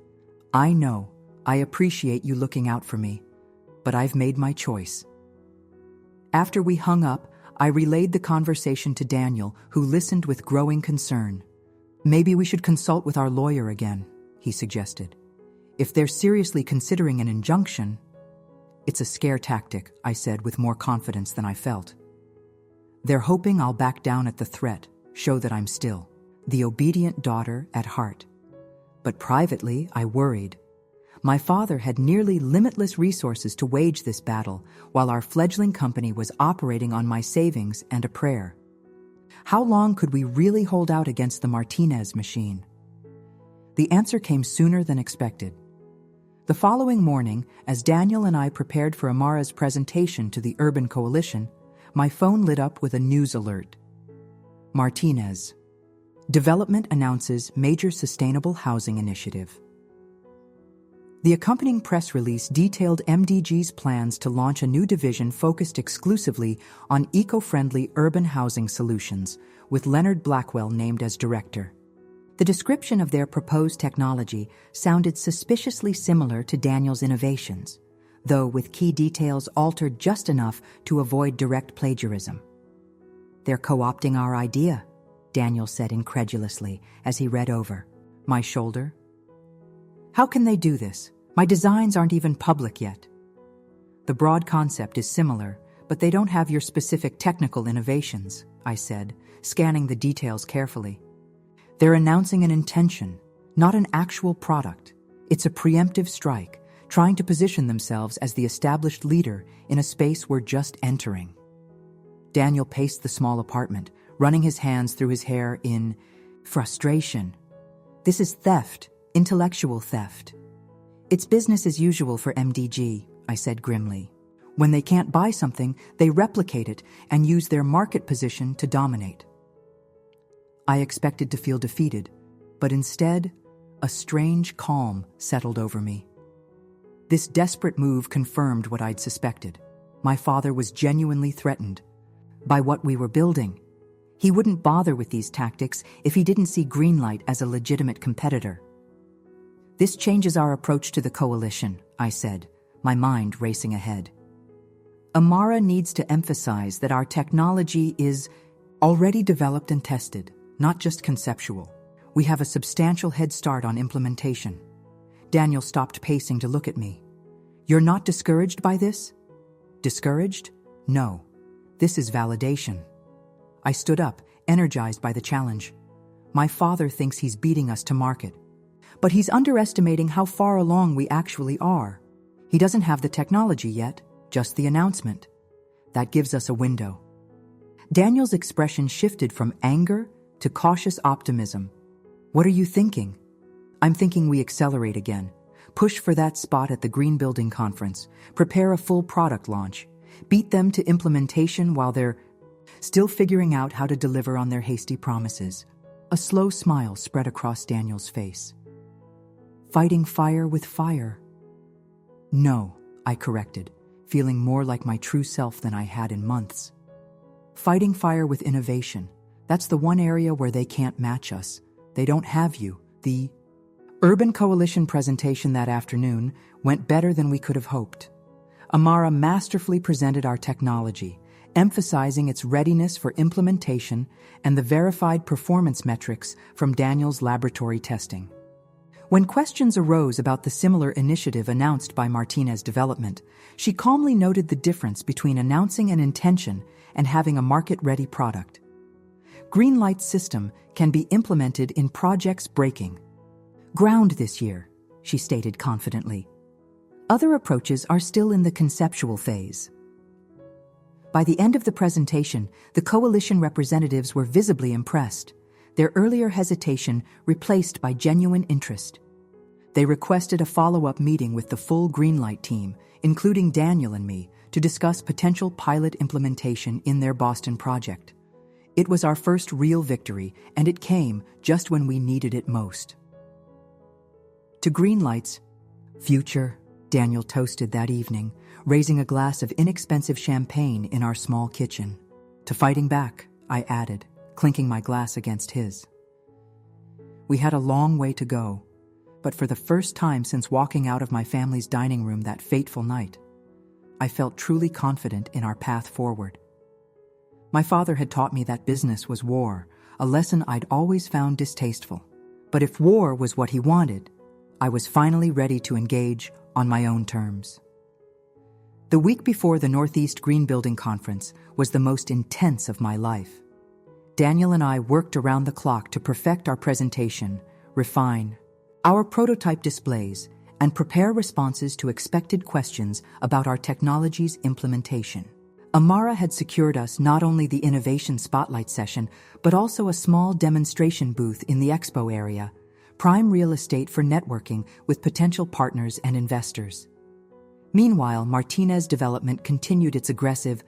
"I know, I appreciate you looking out for me, but I've made my choice." After we hung up, I relayed the conversation to Daniel, who listened with growing concern. "Maybe we should consult with our lawyer again," he suggested. "If they're seriously considering an injunction..." "It's a scare tactic," I said with more confidence than I felt. "They're hoping I'll back down at the threat, show that I'm still the obedient daughter at heart." But privately, I worried. My father had nearly limitless resources to wage this battle, while our fledgling company was operating on my savings and a prayer. How long could we really hold out against the Martinez machine? The answer came sooner than expected. The following morning, as Daniel and I prepared for Amara's presentation to the Urban Coalition, my phone lit up with a news alert. Martinez. Development announces major sustainable housing initiative. The accompanying press release detailed MDG's plans to launch a new division focused exclusively on eco-friendly urban housing solutions, with Leonard Blackwell named as director. The description of their proposed technology sounded suspiciously similar to Daniel's innovations, though with key details altered just enough to avoid direct plagiarism. "They're co-opting our idea," Daniel said incredulously as he read over my shoulder. "How can they do this? My designs aren't even public yet." "The broad concept is similar, but they don't have your specific technical innovations," I said, scanning the details carefully. "They're announcing an intention, not an actual product. It's a preemptive strike, trying to position themselves as the established leader in a space we're just entering." Daniel paced the small apartment, running his hands through his hair in frustration. "This is theft, intellectual theft." "It's business as usual for MDG," I said grimly. "When they can't buy something, they replicate it and use their market position to dominate." I expected to feel defeated, but instead, a strange calm settled over me. This desperate move confirmed what I'd suspected. My father was genuinely threatened by what we were building. He wouldn't bother with these tactics if he didn't see Greenlight as a legitimate competitor. "This changes our approach to the coalition," I said, my mind racing ahead. "Amara needs to emphasize that our technology is already developed and tested, not just conceptual. We have a substantial head start on implementation." Daniel stopped pacing to look at me. "You're not discouraged by this?" "Discouraged? No. This is validation." I stood up, energized by the challenge. "My father thinks he's beating us to market, but he's underestimating how far along we actually are. He doesn't have the technology yet, just the announcement. That gives us a window." Daniel's expression shifted from anger to cautious optimism. "What are you thinking?" "I'm thinking we accelerate again. Push for that spot at the Green Building Conference. Prepare a full product launch. Beat them to implementation while they're still figuring out how to deliver on their hasty promises." A slow smile spread across Daniel's face. "Fighting fire with fire." "No," I corrected, feeling more like my true self than I had in months. "Fighting fire with innovation. That's the one area where they can't match us. They don't have you." The Urban Coalition presentation that afternoon went better than we could have hoped. Amara masterfully presented our technology, emphasizing its readiness for implementation and the verified performance metrics from Daniel's laboratory testing. When questions arose about the similar initiative announced by Martinez Development, she calmly noted the difference between announcing an intention and having a market-ready product. Greenlight's system can be implemented in projects breaking ground this year, she stated confidently. Other approaches are still in the conceptual phase. By the end of the presentation, the coalition representatives were visibly impressed, their earlier hesitation replaced by genuine interest. They requested a follow-up meeting with the full Greenlight team, including Daniel and me, to discuss potential pilot implementation in their Boston project. It was our first real victory, and it came just when we needed it most. To Greenlight's future, Daniel toasted that evening, raising a glass of inexpensive champagne in our small kitchen. To fighting back, I added, clinking my glass against his. We had a long way to go, but for the first time since walking out of my family's dining room that fateful night, I felt truly confident in our path forward. My father had taught me that business was war, a lesson I'd always found distasteful. But if war was what he wanted, I was finally ready to engage on my own terms. The week before the Northeast Green Building Conference was the most intense of my life. Daniel and I worked around the clock to perfect our presentation, refine our prototype displays, and prepare responses to expected questions about our technology's implementation. Amara had secured us not only the innovation spotlight session, but also a small demonstration booth in the expo area, prime real estate for networking with potential partners and investors. Meanwhile, Martinez Development continued its aggressive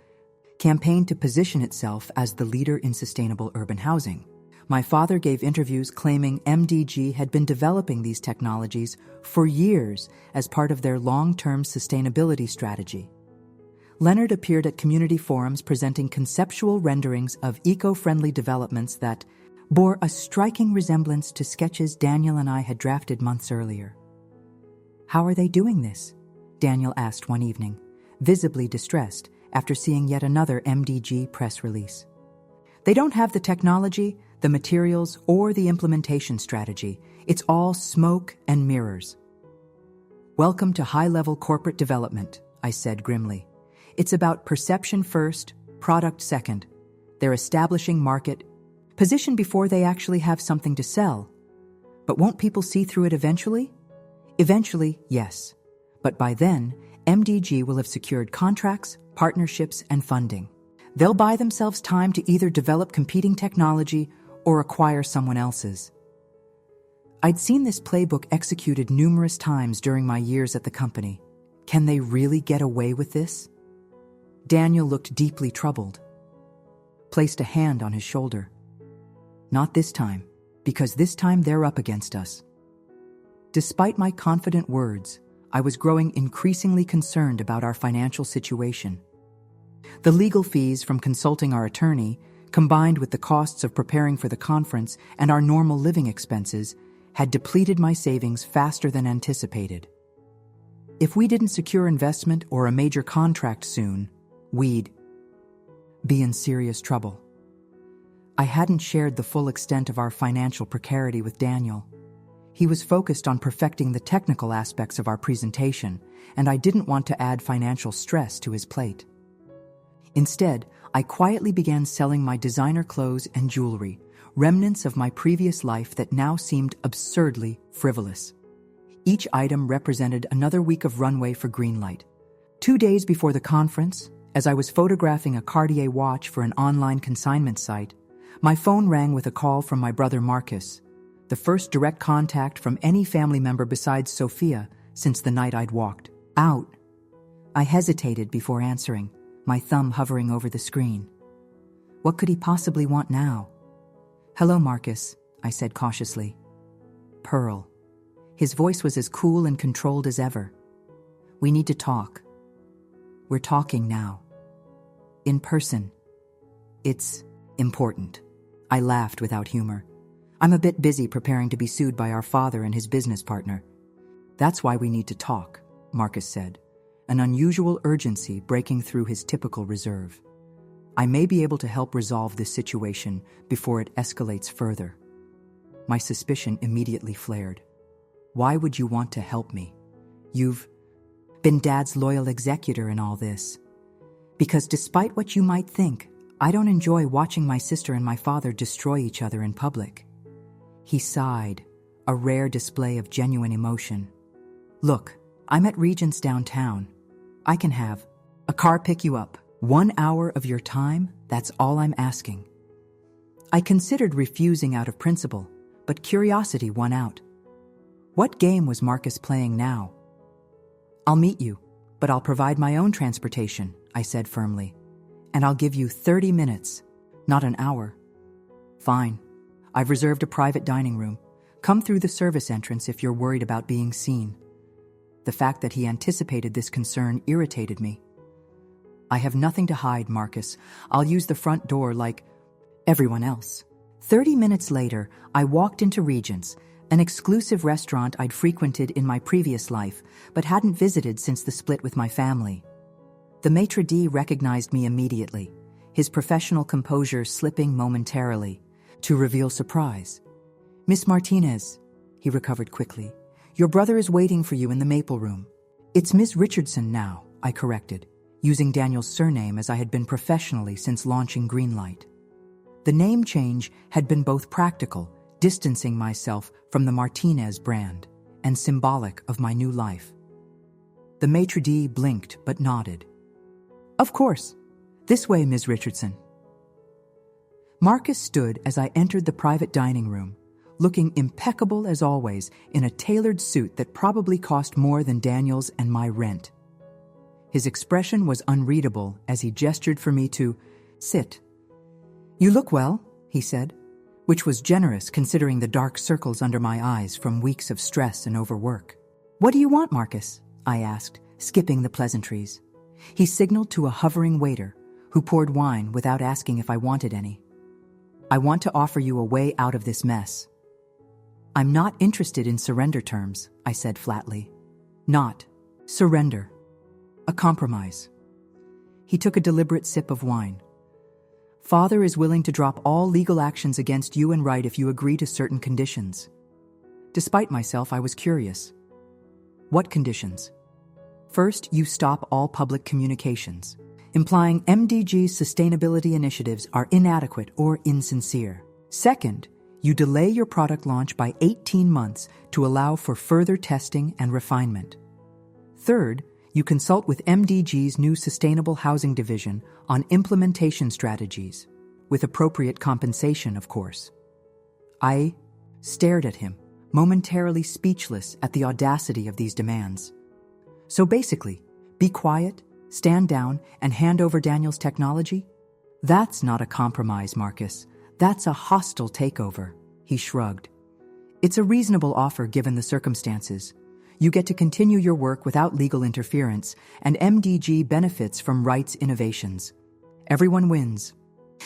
campaign to position itself as the leader in sustainable urban housing. My father gave interviews claiming MDG had been developing these technologies for years as part of their long-term sustainability strategy. Leonard appeared at community forums presenting conceptual renderings of eco-friendly developments that bore a striking resemblance to sketches Daniel and I had drafted months earlier. "How are they doing this?" Daniel asked one evening, visibly distressed after seeing yet another MDG press release. "They don't have the technology, the materials, or the implementation strategy. It's all smoke and mirrors." "Welcome to high-level corporate development," I said grimly. "It's about perception first, product second. They're establishing market position before they actually have something to sell. But won't people see through it eventually?" "Eventually, yes. But by then, MDG will have secured contracts, partnerships, and funding. They'll buy themselves time to either develop competing technology or acquire someone else's." I'd seen this playbook executed numerous times during my years at the company. Can they really get away with this? Daniel looked deeply troubled, placed a hand on his shoulder. "Not this time, because this time they're up against us." Despite my confident words, I was growing increasingly concerned about our financial situation. The legal fees from consulting our attorney, combined with the costs of preparing for the conference and our normal living expenses, had depleted my savings faster than anticipated. If we didn't secure investment or a major contract soon, we'd be in serious trouble. I hadn't shared the full extent of our financial precarity with Daniel. He was focused on perfecting the technical aspects of our presentation, and I didn't want to add financial stress to his plate. Instead, I quietly began selling my designer clothes and jewelry, remnants of my previous life that now seemed absurdly frivolous. Each item represented another week of runway for Greenlight. 2 days before the conference, as I was photographing a Cartier watch for an online consignment site, my phone rang with a call from my brother Marcus, the first direct contact from any family member besides Sophia since the night I'd walked out. I hesitated before answering, my thumb hovering over the screen. What could he possibly want now? "Hello, Marcus," I said cautiously. "Pearl." His voice was as cool and controlled as ever. "We need to talk." "We're talking now. In person. It's important." I laughed without humor. "I'm a bit busy preparing to be sued by our father and his business partner." "That's why we need to talk," Marcus said, an unusual urgency breaking through his typical reserve. "I may be able to help resolve this situation before it escalates further." My suspicion immediately flared. "Why would you want to help me? You've been Dad's loyal executor in all this." "Because despite what you might think, I don't enjoy watching my sister and my father destroy each other in public." He sighed, a rare display of genuine emotion. "Look, I'm at Regent's downtown. I can have a car pick you up. 1 hour of your time, that's all I'm asking." I considered refusing out of principle, but curiosity won out. What game was Marcus playing now? "I'll meet you, but I'll provide my own transportation," I said firmly. "And I'll give you 30 minutes, not an hour." "Fine. I've reserved a private dining room. Come through the service entrance if you're worried about being seen." The fact that he anticipated this concern irritated me. "I have nothing to hide, Marcus. I'll use the front door like everyone else." 30 minutes later, I walked into Regent's, an exclusive restaurant I'd frequented in my previous life, but hadn't visited since the split with my family. The maitre d' recognized me immediately, his professional composure slipping momentarily, to reveal surprise. "Miss Martinez," he recovered quickly, "your brother is waiting for you in the maple room." "It's Miss Richardson now," I corrected, using Daniel's surname as I had been professionally since launching Greenlight. The name change had been both practical, distancing myself from the Martinez brand, and symbolic of my new life. The maitre d' blinked but nodded. "Of course. This way, Ms. Richardson." Marcus stood as I entered the private dining room, looking impeccable as always in a tailored suit that probably cost more than Daniel's and my rent. His expression was unreadable as he gestured for me to sit. "You look well," he said, which was generous considering the dark circles under my eyes from weeks of stress and overwork. "What do you want, Marcus?" I asked, skipping the pleasantries. He signaled to a hovering waiter, who poured wine without asking if I wanted any. "I want to offer you a way out of this mess." "I'm not interested in surrender terms," I said flatly. "Not surrender. A compromise." He took a deliberate sip of wine. "Father is willing to drop all legal actions against you and Wright if you agree to certain conditions." Despite myself, I was curious. "What conditions?" "First, you stop all public communications, implying MDG's sustainability initiatives are inadequate or insincere. Second, you delay your product launch by 18 months to allow for further testing and refinement. Third, you consult with MDG's new Sustainable Housing Division on implementation strategies, with appropriate compensation, of course." I stared at him, momentarily speechless at the audacity of these demands. "So basically, be quiet, stand down, and hand over Daniel's technology? That's not a compromise, Marcus. That's a hostile takeover," he shrugged. "It's a reasonable offer given the circumstances. You get to continue your work without legal interference, and MDG benefits from Wright's innovations. Everyone wins.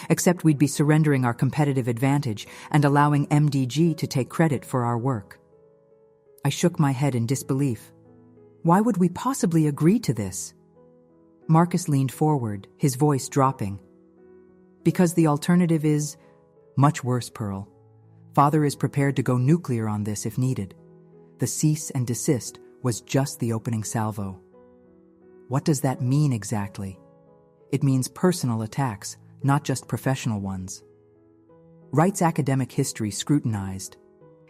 Except we'd be surrendering our competitive advantage and allowing MDG to take credit for our work." I shook my head in disbelief. "Why would we possibly agree to this?" Marcus leaned forward, his voice dropping. "Because the alternative is much worse, Pearl. Father is prepared to go nuclear on this if needed. The cease and desist was just the opening salvo." "What does that mean exactly?" "It means personal attacks, not just professional ones." Wright's academic history scrutinized.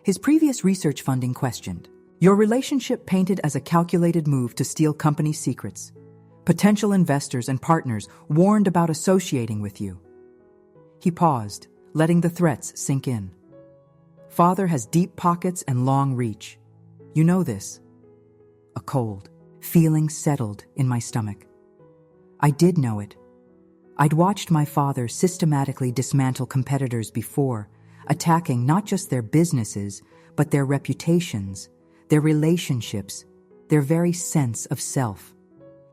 His previous research funding questioned. Your relationship painted as a calculated move to steal company secrets. Potential investors and partners warned about associating with you. He paused, letting the threats sink in. Father has deep pockets and long reach. You know this. A cold feeling settled in my stomach. I did know it. I'd watched my father systematically dismantle competitors before, attacking not just their businesses, but their reputations, their relationships, their very sense of self.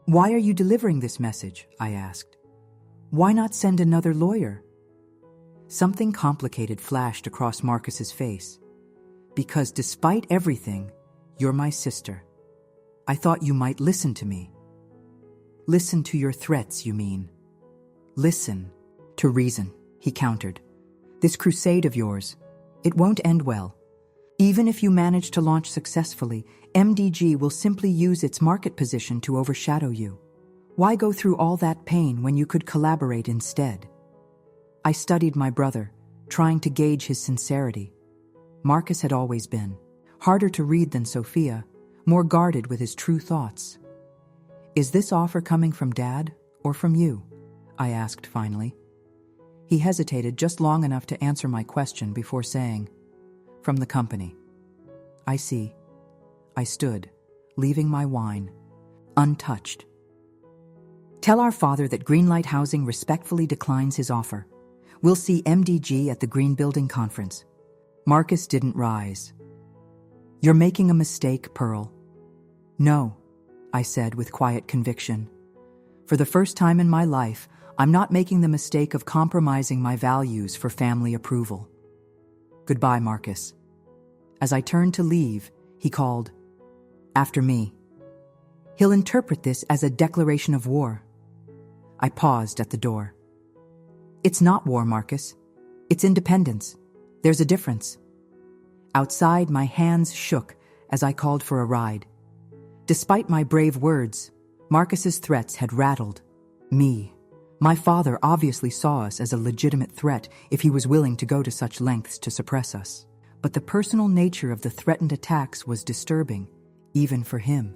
"Why are you delivering this message?" I asked. "Why not send another lawyer?" Something complicated flashed across Marcus's face. "Because despite everything, you're my sister. I thought you might listen to me." "Listen to your threats, you mean?" "Listen to reason," he countered. "This crusade of yours, it won't end well. Even if you manage to launch successfully, MDG will simply use its market position to overshadow you. Why go through all that pain when you could collaborate instead?" I studied my brother, trying to gauge his sincerity. Marcus had always been harder to read than Sophia, more guarded with his true thoughts. "Is this offer coming from Dad or from you?" I asked finally. He hesitated just long enough to answer my question before saying, "From the company." "I see." I stood, leaving my wine, untouched. "Tell our father that Greenlight Housing respectfully declines his offer. We'll see MDG at the Green Building Conference." Marcus didn't rise. "You're making a mistake, Pearl." "No," I said with quiet conviction. "For the first time in my life, I'm not making the mistake of compromising my values for family approval." "Goodbye, Marcus." As I turned to leave, he called, "After me." He'll interpret this as a declaration of war. I paused at the door. "It's not war, Marcus. It's independence. There's a difference." Outside, my hands shook as I called for a ride. Despite my brave words, Marcus's threats had rattled me. My father obviously saw us as a legitimate threat if he was willing to go to such lengths to suppress us. but the personal nature of the threatened attacks was disturbing, even for him.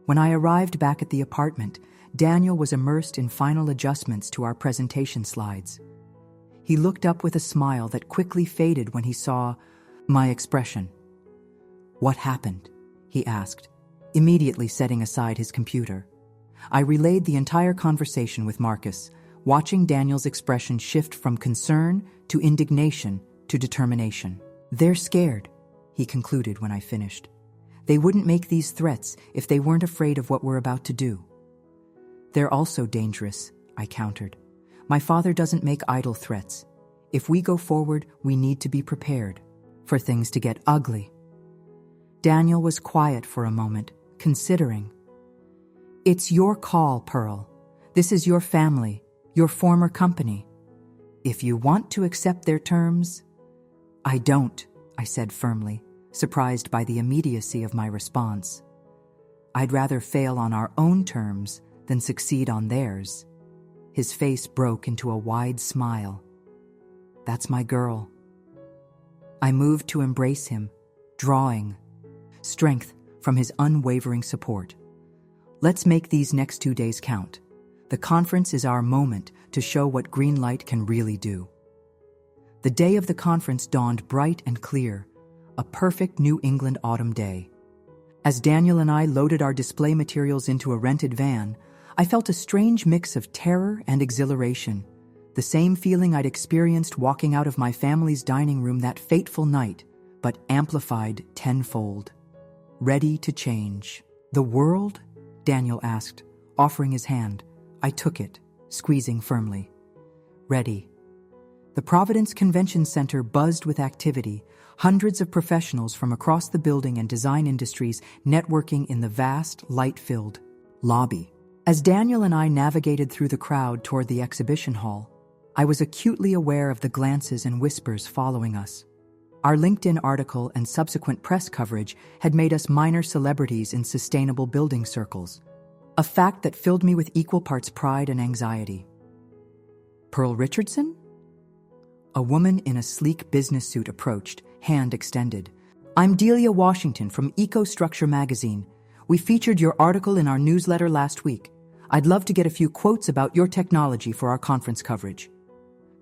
When I arrived back at the apartment, Daniel was immersed in final adjustments to our presentation slides. He looked up with a smile that quickly faded when he saw my expression. "What happened?" he asked, immediately setting aside his computer. I relayed the entire conversation with Marcus, watching Daniel's expression shift from concern to indignation to determination. "They're scared," he concluded when I finished. "They wouldn't make these threats if they weren't afraid of what we're about to do." "They're also dangerous," I countered. "My father doesn't make idle threats. If we go forward, we need to be prepared for things to get ugly." Daniel was quiet for a moment, considering. "It's your call, Pearl. This is your family, your former company. If you want to accept their terms—" "I don't," I said firmly, surprised by the immediacy of my response. "I'd rather fail on our own terms than succeed on theirs." His face broke into a wide smile. "That's my girl." I moved to embrace him, drawing strength from his unwavering support. "Let's make these next 2 days count. The conference is our moment to show what green light can really do." The day of the conference dawned bright and clear, a perfect New England autumn day. As Daniel and I loaded our display materials into a rented van, I felt a strange mix of terror and exhilaration, the same feeling I'd experienced walking out of my family's dining room that fateful night, but amplified tenfold. Ready to change. "The world?" Daniel asked, offering his hand. I took it, squeezing firmly. "Ready." The Providence Convention Center buzzed with activity, hundreds of professionals from across the building and design industries networking in the vast, light-filled lobby. As Daniel and I navigated through the crowd toward the exhibition hall, I was acutely aware of the glances and whispers following us. Our LinkedIn article and subsequent press coverage had made us minor celebrities in sustainable building circles, a fact that filled me with equal parts pride and anxiety. "Pearl Richardson?" A woman in a sleek business suit approached, hand extended. "I'm Delia Washington from EcoStructure magazine. We featured your article in our newsletter last week. I'd love to get a few quotes about your technology for our conference coverage."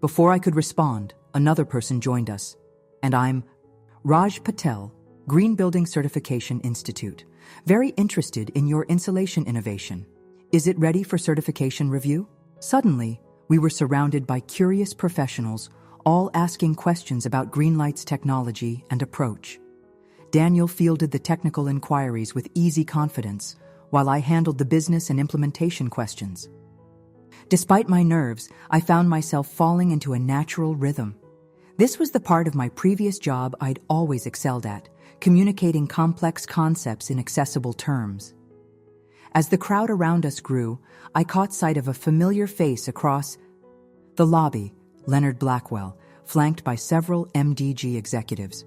Before I could respond, another person joined us. "And I'm Raj Patel, Green Building Certification Institute. Very interested in your insulation innovation. Is it ready for certification review?" Suddenly, we were surrounded by curious professionals, all asking questions about Greenlight's technology and approach. Daniel fielded the technical inquiries with easy confidence, while I handled the business and implementation questions. Despite my nerves, I found myself falling into a natural rhythm. This was the part of my previous job I'd always excelled at, communicating complex concepts in accessible terms. As the crowd around us grew, I caught sight of a familiar face across the lobby, Leonard Blackwell, flanked by several MDG executives.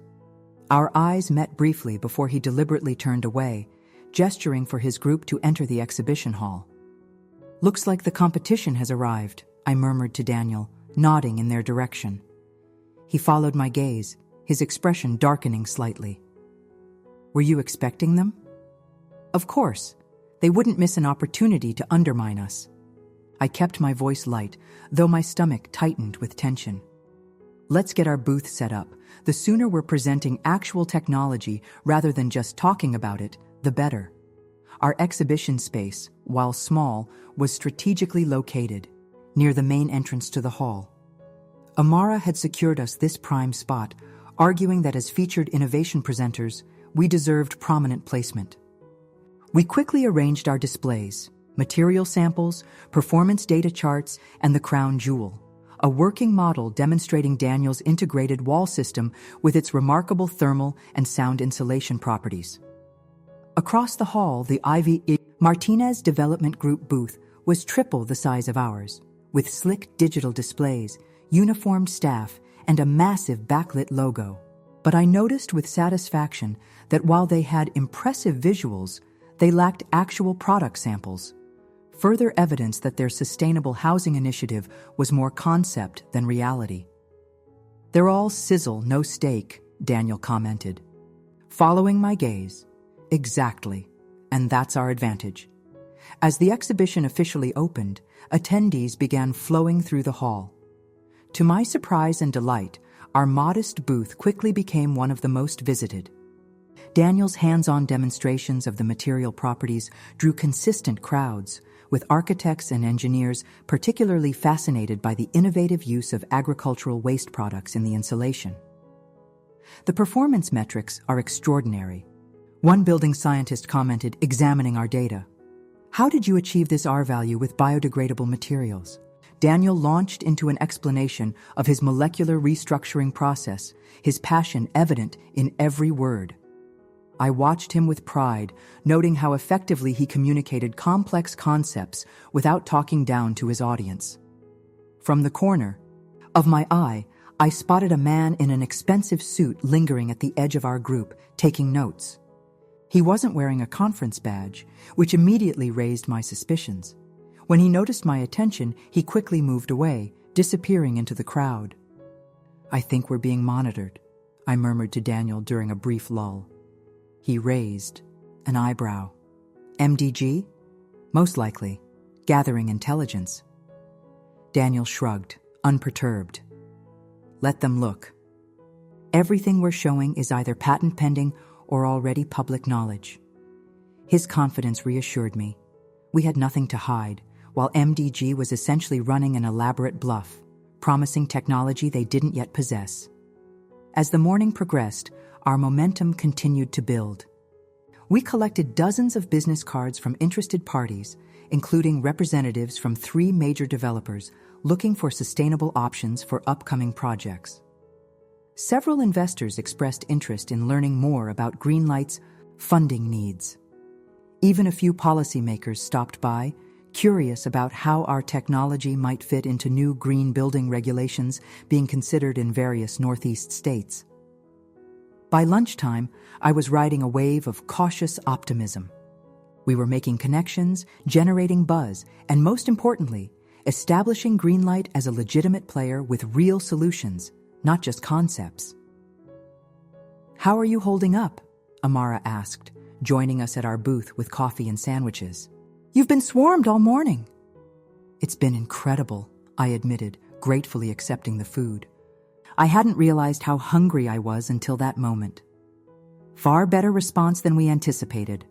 Our eyes met briefly before he deliberately turned away, gesturing for his group to enter the exhibition hall. "Looks like the competition has arrived," I murmured to Daniel, nodding in their direction. He followed my gaze, his expression darkening slightly. "Were you expecting them?" "Of course. They wouldn't miss an opportunity to undermine us." I kept my voice light, though my stomach tightened with tension. "Let's get our booth set up. The sooner we're presenting actual technology rather than just talking about it, the better." Our exhibition space, while small, was strategically located, near the main entrance to the hall. Amara had secured us this prime spot, arguing that as featured innovation presenters, we deserved prominent placement. We quickly arranged our displays, material samples, performance data charts, and the crown jewel, a working model demonstrating Daniel's integrated wall system with its remarkable thermal and sound insulation properties. Across the hall, the Ivy Martinez Development Group booth was triple the size of ours, with slick digital displays, uniformed staff, and a massive backlit logo. But I noticed with satisfaction that while they had impressive visuals, they lacked actual product samples, further evidence that their sustainable housing initiative was more concept than reality. "They're all sizzle, no steak," Daniel commented. Following my gaze. Exactly. And that's our advantage. As the exhibition officially opened, attendees began flowing through the hall. To my surprise and delight, our modest booth quickly became one of the most visited. Daniel's hands-on demonstrations of the material properties drew consistent crowds, with architects and engineers particularly fascinated by the innovative use of agricultural waste products in the insulation. The performance metrics are extraordinary. One building scientist commented, examining our data. How did you achieve this R value with biodegradable materials? Daniel launched into an explanation of his molecular restructuring process, his passion evident in every word. I watched him with pride, noting how effectively he communicated complex concepts without talking down to his audience. From the corner of my eye, I spotted a man in an expensive suit lingering at the edge of our group, taking notes. He wasn't wearing a conference badge, which immediately raised my suspicions. When he noticed my attention, he quickly moved away, disappearing into the crowd. I think we're being monitored, I murmured to Daniel during a brief lull. He raised an eyebrow. MDG? Most likely. Gathering intelligence. Daniel shrugged, unperturbed. Let them look. Everything we're showing is either patent pending or already public knowledge. His confidence reassured me. We had nothing to hide, while MDG was essentially running an elaborate bluff, promising technology they didn't yet possess. As the morning progressed, our momentum continued to build. We collected dozens of business cards from interested parties, including representatives from 3 major developers looking for sustainable options for upcoming projects. Several investors expressed interest in learning more about Greenlight's funding needs. Even a few policymakers stopped by, curious about how our technology might fit into new green building regulations being considered in various Northeast states. By lunchtime, I was riding a wave of cautious optimism. We were making connections, generating buzz, and most importantly, establishing Greenlight as a legitimate player with real solutions, not just concepts. How are you holding up? Amara asked, joining us at our booth with coffee and sandwiches. You've been swarmed all morning. It's been incredible, I admitted, gratefully accepting the food. I hadn't realized how hungry I was until that moment. Far better response than we anticipated.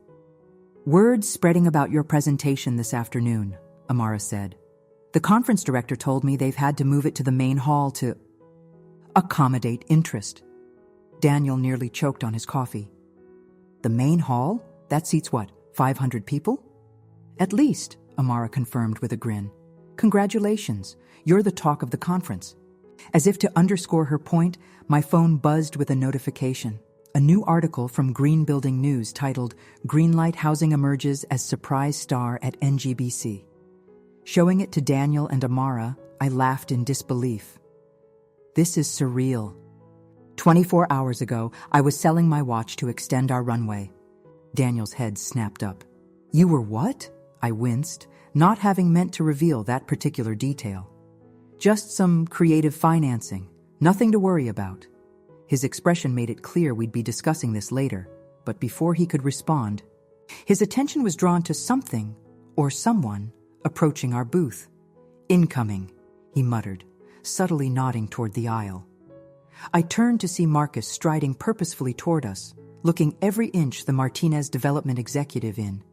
Word spreading about your presentation this afternoon, Amara said. The conference director told me they've had to move it to the main hall to accommodate interest. Daniel nearly choked on his coffee. The main hall? That seats what, 500 people? At least, Amara confirmed with a grin. Congratulations, you're the talk of the conference. As if to underscore her point, my phone buzzed with a notification. A new article from Green Building News titled, Greenlight Housing Emerges as Surprise Star at NGBC. Showing it to Daniel and Amara, I laughed in disbelief. This is surreal. 24 hours ago, I was selling my watch to extend our runway. Daniel's head snapped up. You were what? I winced, not having meant to reveal that particular detail. Just some creative financing, nothing to worry about. His expression made it clear we'd be discussing this later, but before he could respond, his attention was drawn to something, or someone, approaching our booth. Incoming, he muttered, subtly nodding toward the aisle. I turned to see Marcus striding purposefully toward us, looking every inch the Martinez development executive in.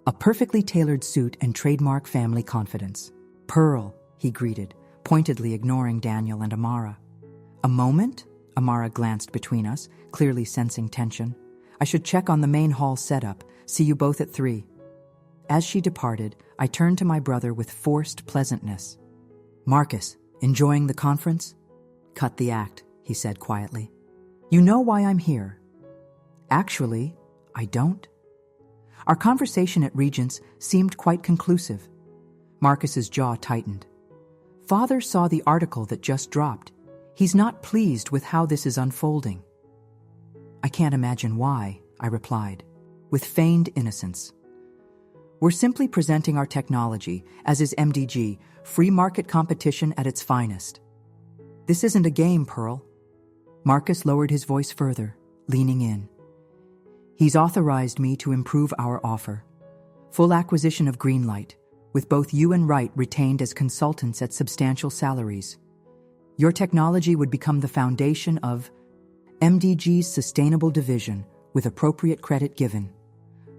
A perfectly tailored suit and trademark family confidence. Pearl, he greeted, pointedly ignoring Daniel and Amara. A moment? Amara glanced between us, clearly sensing tension. I should check on the main hall setup. See you both at 3. As she departed, I turned to my brother with forced pleasantness. Marcus, enjoying the conference? Cut the act, he said quietly. You know why I'm here. Actually, I don't. Our conversation at Regents seemed quite conclusive. Marcus's jaw tightened. Father saw the article that just dropped. He's not pleased with how this is unfolding. I can't imagine why, I replied, with feigned innocence. We're simply presenting our technology, as is MDG, free market competition at its finest. This isn't a game, Pearl. Marcus lowered his voice further, leaning in. He's authorized me to improve our offer. Full acquisition of Greenlight, with both you and Wright retained as consultants at substantial salaries. Your technology would become the foundation of MDG's sustainable division, with appropriate credit given.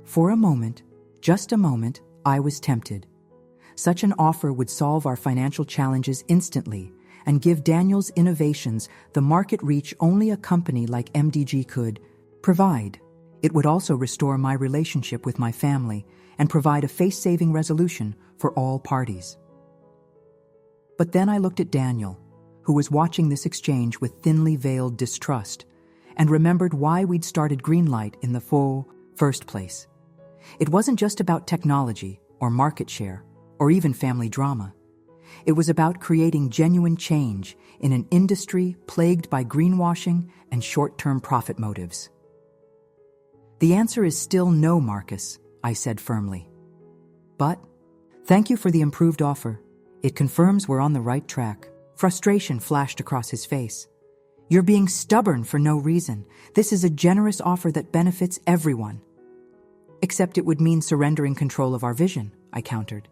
For a moment, just a moment, I was tempted. Such an offer would solve our financial challenges instantly and give Daniel's innovations the market reach only a company like MDG could provide. It would also restore my relationship with my family and provide a face-saving resolution for all parties. But then I looked at Daniel, who was watching this exchange with thinly veiled distrust, and remembered why we'd started Greenlight in the first place. It wasn't just about technology or market share or even family drama. It was about creating genuine change in an industry plagued by greenwashing and short-term profit motives. The answer is still no, Marcus, I said firmly. But thank you for the improved offer. It confirms we're on the right track. Frustration flashed across his face. You're being stubborn for no reason. This is a generous offer that benefits everyone. Except it would mean surrendering control of our vision, I countered.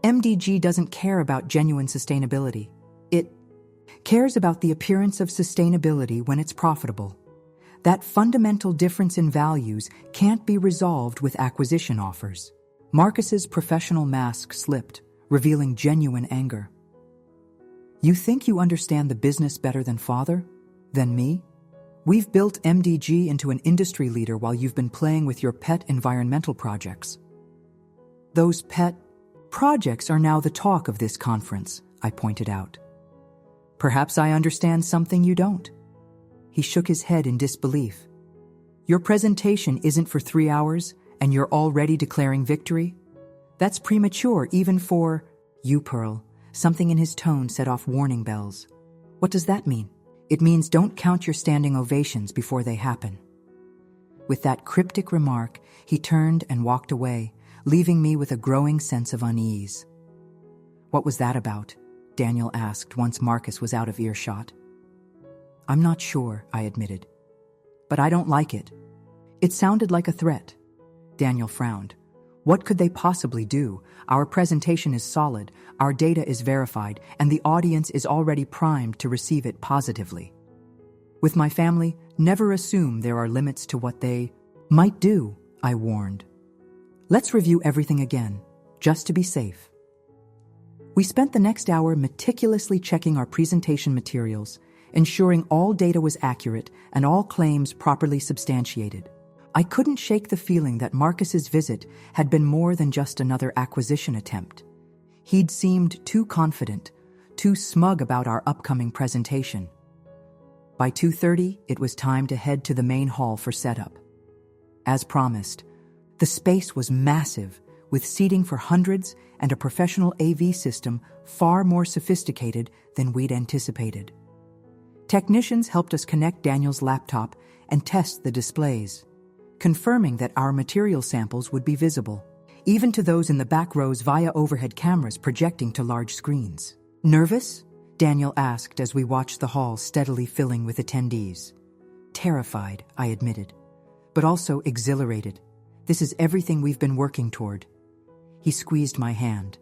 MDG doesn't care about genuine sustainability. It cares about the appearance of sustainability when it's profitable. That fundamental difference in values can't be resolved with acquisition offers. Marcus's professional mask slipped, revealing genuine anger. You think you understand the business better than Father? Than me? We've built MDG into an industry leader while you've been playing with your pet environmental projects. Those pet projects are now the talk of this conference, I pointed out. Perhaps I understand something you don't. He shook his head in disbelief. Your presentation isn't for 3 hours, and you're already declaring victory? That's premature even for you, Pearl. Something in his tone set off warning bells. What does that mean? It means don't count your standing ovations before they happen. With that cryptic remark, he turned and walked away, leaving me with a growing sense of unease. What was that about? Daniel asked once Marcus was out of earshot. I'm not sure, I admitted. But I don't like it. It sounded like a threat. Daniel frowned. What could they possibly do? Our presentation is solid, our data is verified, and the audience is already primed to receive it positively. With my family, never assume there are limits to what they might do, I warned. Let's review everything again, just to be safe. We spent the next hour meticulously checking our presentation materials, ensuring all data was accurate and all claims properly substantiated. I couldn't shake the feeling that Marcus's visit had been more than just another acquisition attempt. He'd seemed too confident, too smug about our upcoming presentation. By 2:30, it was time to head to the main hall for setup. As promised, the space was massive, with seating for hundreds and a professional AV system far more sophisticated than we'd anticipated. Technicians helped us connect Daniel's laptop and test the displays, confirming that our material samples would be visible, even to those in the back rows via overhead cameras projecting to large screens. Nervous? Daniel asked as we watched the hall steadily filling with attendees. Terrified, I admitted, but also exhilarated. This is everything we've been working toward. He squeezed my hand.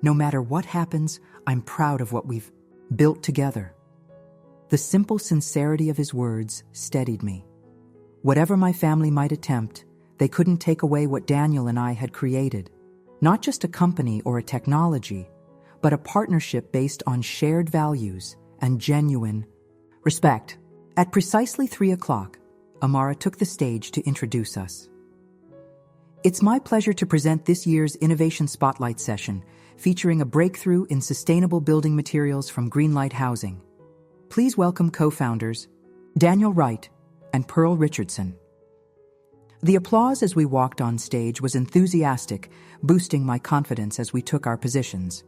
No matter what happens, I'm proud of what we've built together. The simple sincerity of his words steadied me. Whatever my family might attempt, they couldn't take away what Daniel and I had created. Not just a company or a technology, but a partnership based on shared values and genuine respect. At precisely 3 o'clock, Amara took the stage to introduce us. It's my pleasure to present this year's Innovation Spotlight session, featuring a breakthrough in sustainable building materials from Greenlight Housing. Please welcome co-founders Daniel Wright and Pearl Richardson. The applause as we walked on stage was enthusiastic, boosting my confidence as we took our positions.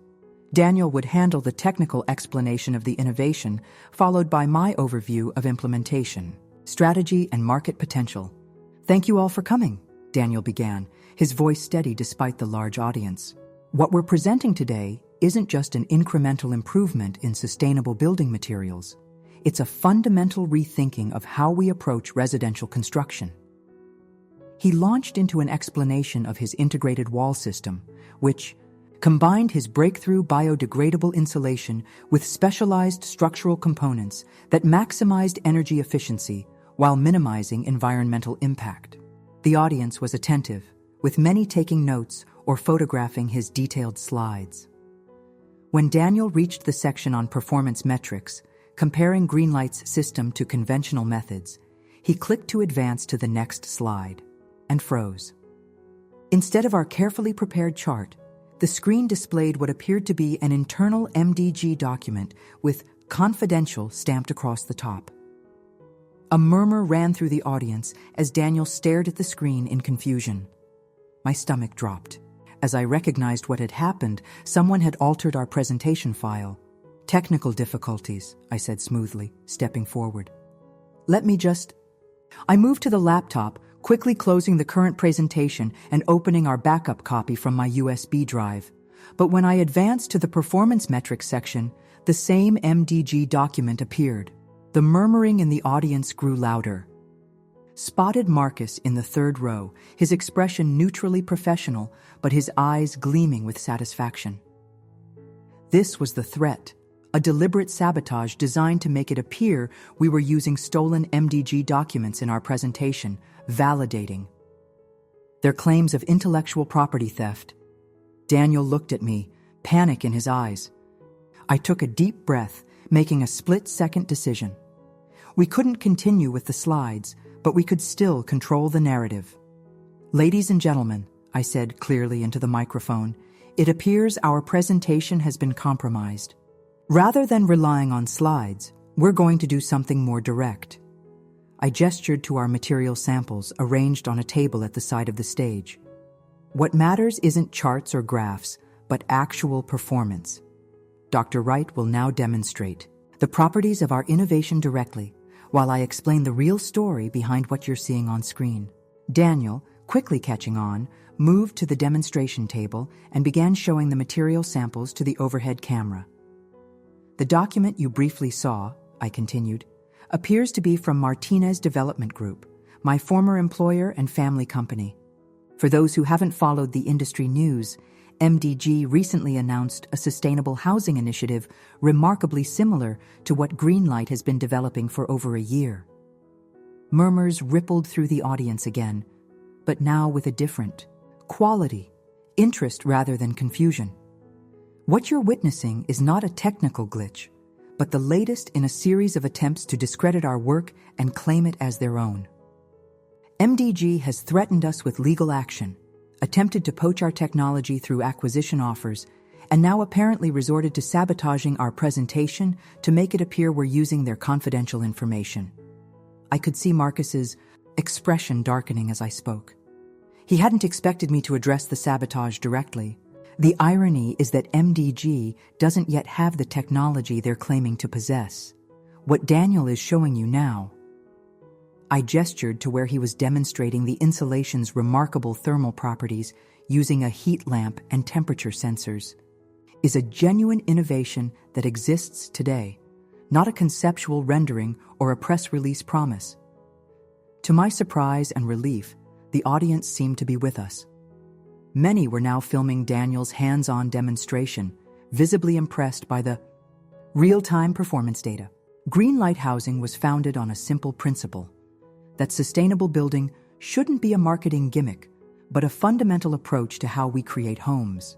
Daniel would handle the technical explanation of the innovation, followed by my overview of implementation, strategy, and market potential. Thank you all for coming, Daniel began, his voice steady despite the large audience. What we're presenting today isn't just an incremental improvement in sustainable building materials. It's a fundamental rethinking of how we approach residential construction. He launched into an explanation of his integrated wall system, which combined his breakthrough biodegradable insulation with specialized structural components that maximized energy efficiency while minimizing environmental impact. The audience was attentive, with many taking notes or photographing his detailed slides. When Daniel reached the section on performance metrics, comparing Greenlight's system to conventional methods, he clicked to advance to the next slide and froze. Instead of our carefully prepared chart, the screen displayed what appeared to be an internal MDG document with "confidential" stamped across the top. A murmur ran through the audience as Daniel stared at the screen in confusion. My stomach dropped. As I recognized what had happened, someone had altered our presentation file. "Technical difficulties," I said smoothly, stepping forward. I moved to the laptop, quickly closing the current presentation and opening our backup copy from my USB drive. But when I advanced to the performance metrics section, the same MDG document appeared. The murmuring in the audience grew louder. Spotted Marcus in the third row, his expression neutrally professional, but his eyes gleaming with satisfaction. This was the threat, a deliberate sabotage designed to make it appear we were using stolen MDG documents in our presentation, validating their claims of intellectual property theft. Daniel looked at me, panic in his eyes. I took a deep breath, making a split-second decision. We couldn't continue with the slides, but we could still control the narrative. "Ladies and gentlemen," I said clearly into the microphone, "it appears our presentation has been compromised. Rather than relying on slides, we're going to do something more direct." I gestured to our material samples arranged on a table at the side of the stage. "What matters isn't charts or graphs, but actual performance. Dr. Wright will now demonstrate the properties of our innovation directly, while I explain the real story behind what you're seeing on screen." Daniel, quickly catching on, moved to the demonstration table and began showing the material samples to the overhead camera. "The document you briefly saw," I continued, "appears to be from Martinez Development Group, my former employer and family company. For those who haven't followed the industry news, MDG recently announced a sustainable housing initiative remarkably similar to what Greenlight has been developing for over a year." Murmurs rippled through the audience again, but now with a different quality, interest rather than confusion. What you're witnessing is not a technical glitch, but the latest in a series of attempts to discredit our work and claim it as their own. MDG has threatened us with legal action, attempted to poach our technology through acquisition offers, and now apparently resorted to sabotaging our presentation to make it appear we're using their confidential information. I could see Marcus's expression darkening as I spoke. He hadn't expected me to address the sabotage directly. The irony is that MDG doesn't yet have the technology they're claiming to possess. What Daniel is showing you now, I gestured to where he was demonstrating the insulation's remarkable thermal properties using a heat lamp and temperature sensors, is a genuine innovation that exists today, not a conceptual rendering or a press release promise. To my surprise and relief, the audience seemed to be with us. Many were now filming Daniel's hands-on demonstration, visibly impressed by the real-time performance data. Greenlight Housing was founded on a simple principle: that sustainable building shouldn't be a marketing gimmick, but a fundamental approach to how we create homes.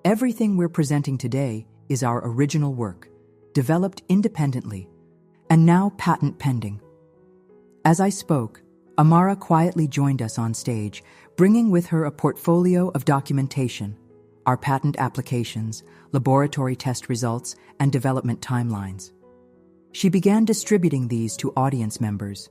Everything we're presenting today is our original work, developed independently, and now patent pending. As I spoke, Amara quietly joined us on stage, bringing with her a portfolio of documentation, our patent applications, laboratory test results, and development timelines. She began distributing these to audience members,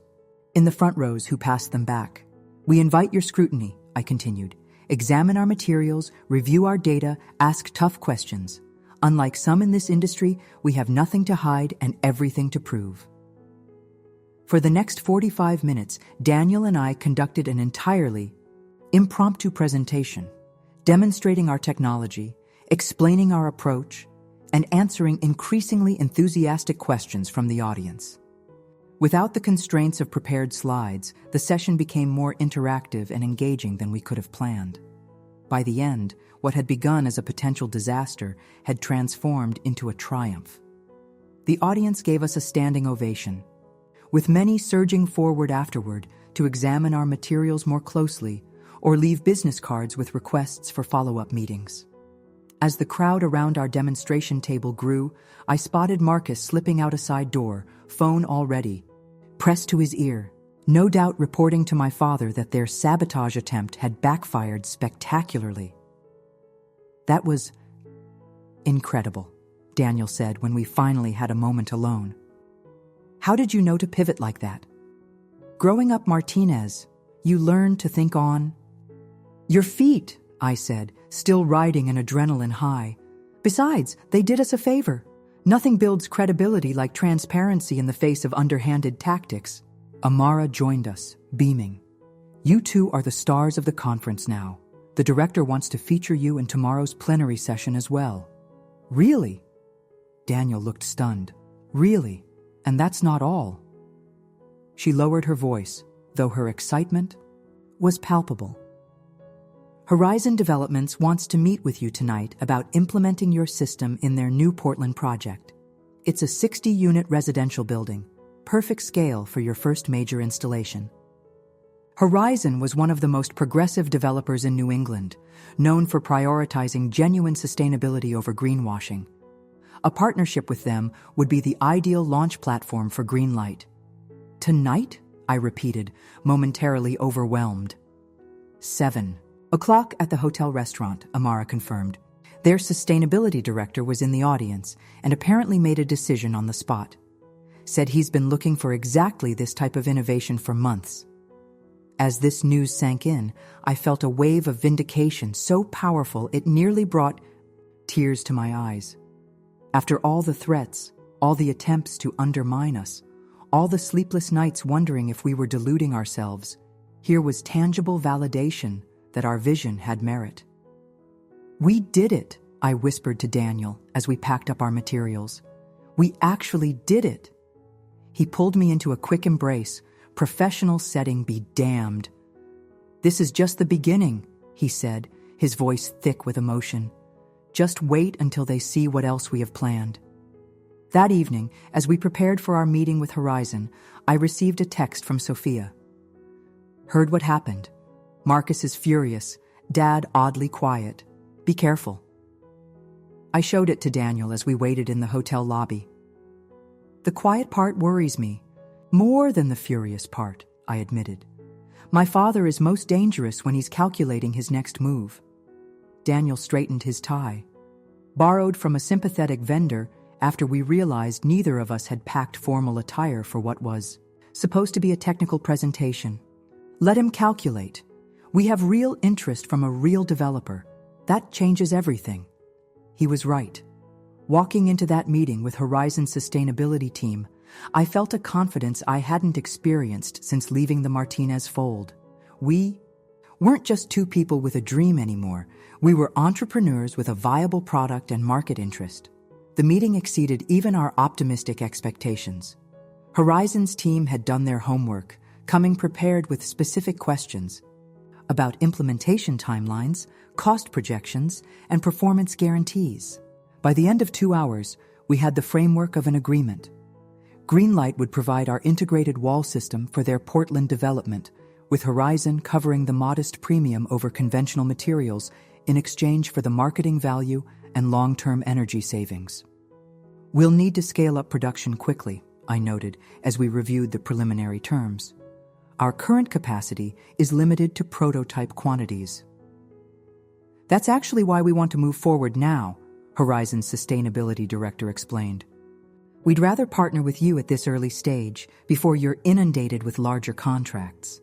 in the front rows who passed them back. "We invite your scrutiny," I continued. "Examine our materials, review our data, ask tough questions. Unlike some in this industry, we have nothing to hide and everything to prove." For the next 45 minutes, Daniel and I conducted an entirely impromptu presentation, demonstrating our technology, explaining our approach, and answering increasingly enthusiastic questions from the audience. Without the constraints of prepared slides, the session became more interactive and engaging than we could have planned. By the end, what had begun as a potential disaster had transformed into a triumph. The audience gave us a standing ovation, with many surging forward afterward to examine our materials more closely or leave business cards with requests for follow-up meetings. As the crowd around our demonstration table grew, I spotted Marcus slipping out a side door, phone all ready, pressed to his ear, no doubt reporting to my father that their sabotage attempt had backfired spectacularly. "That was incredible," Daniel said when we finally had a moment alone. "How did you know to pivot like that?" "Growing up Martinez, you learn to think on your feet," I said, still riding an adrenaline high. "Besides, they did us a favor. Nothing builds credibility like transparency in the face of underhanded tactics." Amara joined us, beaming. "You two are the stars of the conference now. The director wants to feature you in tomorrow's plenary session as well." "Really?" Daniel looked stunned. "Really? And that's not all." She lowered her voice, though her excitement was palpable. "Horizon Developments wants to meet with you tonight about implementing your system in their new Portland project. It's a 60-unit residential building, perfect scale for your first major installation." Horizon was one of the most progressive developers in New England, known for prioritizing genuine sustainability over greenwashing. A partnership with them would be the ideal launch platform for Greenlight. "Tonight?" I repeated, momentarily overwhelmed. 7:00 at the hotel restaurant, Amara confirmed. Their sustainability director was in the audience and apparently made a decision on the spot. Said he's been looking for exactly this type of innovation for months. As this news sank in, I felt a wave of vindication so powerful it nearly brought tears to my eyes. After all the threats, all the attempts to undermine us, all the sleepless nights wondering if we were deluding ourselves, here was tangible validation that our vision had merit. "We did it," I whispered to Daniel as we packed up our materials. "We actually did it." He pulled me into a quick embrace. "Professional setting be damned." "This is just the beginning," he said, his voice thick with emotion. "Just wait until they see what else we have planned." That evening, as we prepared for our meeting with Horizon, I received a text from Sophia. "Heard what happened. Marcus is furious, Dad oddly quiet. Be careful." I showed it to Daniel as we waited in the hotel lobby. "The quiet part worries me. More than the furious part," I admitted. "My father is most dangerous when he's calculating his next move." Daniel straightened his tie. "Borrowed from a sympathetic vendor after we realized neither of us had packed formal attire for what was supposed to be a technical presentation. Let him calculate. We have real interest from a real developer. That changes everything." He was right. Walking into that meeting with Horizon's sustainability team, I felt a confidence I hadn't experienced since leaving the Martinez fold. We weren't just two people with a dream anymore. We were entrepreneurs with a viable product and market interest. The meeting exceeded even our optimistic expectations. Horizon's team had done their homework, coming prepared with specific questions about implementation timelines, cost projections, and performance guarantees. By the end of 2 hours, we had the framework of an agreement. Greenlight would provide our integrated wall system for their Portland development, with Horizon covering the modest premium over conventional materials in exchange for the marketing value and long-term energy savings. "We'll need to scale up production quickly," I noted as we reviewed the preliminary terms. "Our current capacity is limited to prototype quantities." "That's actually why we want to move forward now," Horizon's sustainability director explained. "We'd rather partner with you at this early stage before you're inundated with larger contracts.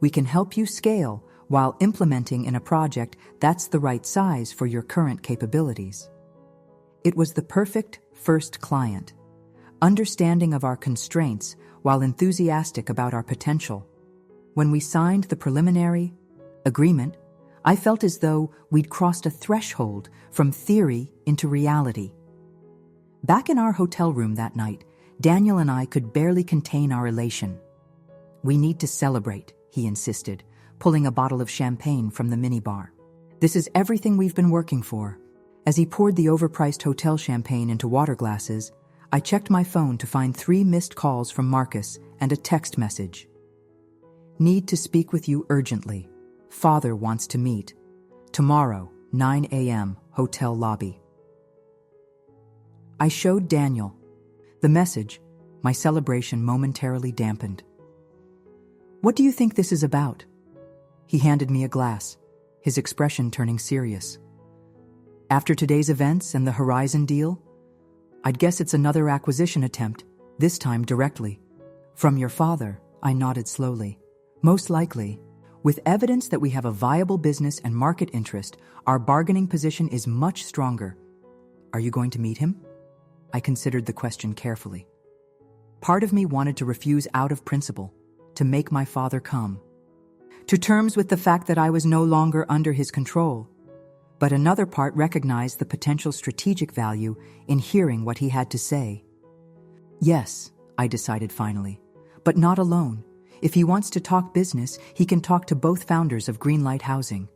We can help you scale while implementing in a project that's the right size for your current capabilities." It was the perfect first client, understanding of our constraints while enthusiastic about our potential. When we signed the preliminary agreement, I felt as though we'd crossed a threshold from theory into reality. Back in our hotel room that night, Daniel and I could barely contain our elation. "We need to celebrate," he insisted, pulling a bottle of champagne from the minibar. "This is everything we've been working for." As he poured the overpriced hotel champagne into water glasses, I checked my phone to find 3 missed calls from Marcus and a text message. "Need to speak with you urgently. Father wants to meet. Tomorrow, 9 a.m., hotel lobby." I showed Daniel the message. My celebration momentarily dampened. "What do you think this is about?" He handed me a glass, his expression turning serious. "After today's events and the Horizon deal, I'd guess it's another acquisition attempt, this time directly." "From your father," I nodded slowly. "Most likely. With evidence that we have a viable business and market interest, our bargaining position is much stronger. Are you going to meet him?" I considered the question carefully. Part of me wanted to refuse out of principle, to make my father come to terms with the fact that I was no longer under his control. But another part recognized the potential strategic value in hearing what he had to say. "Yes," I decided finally, "but not alone. If he wants to talk business, he can talk to both founders of Greenlight Housing."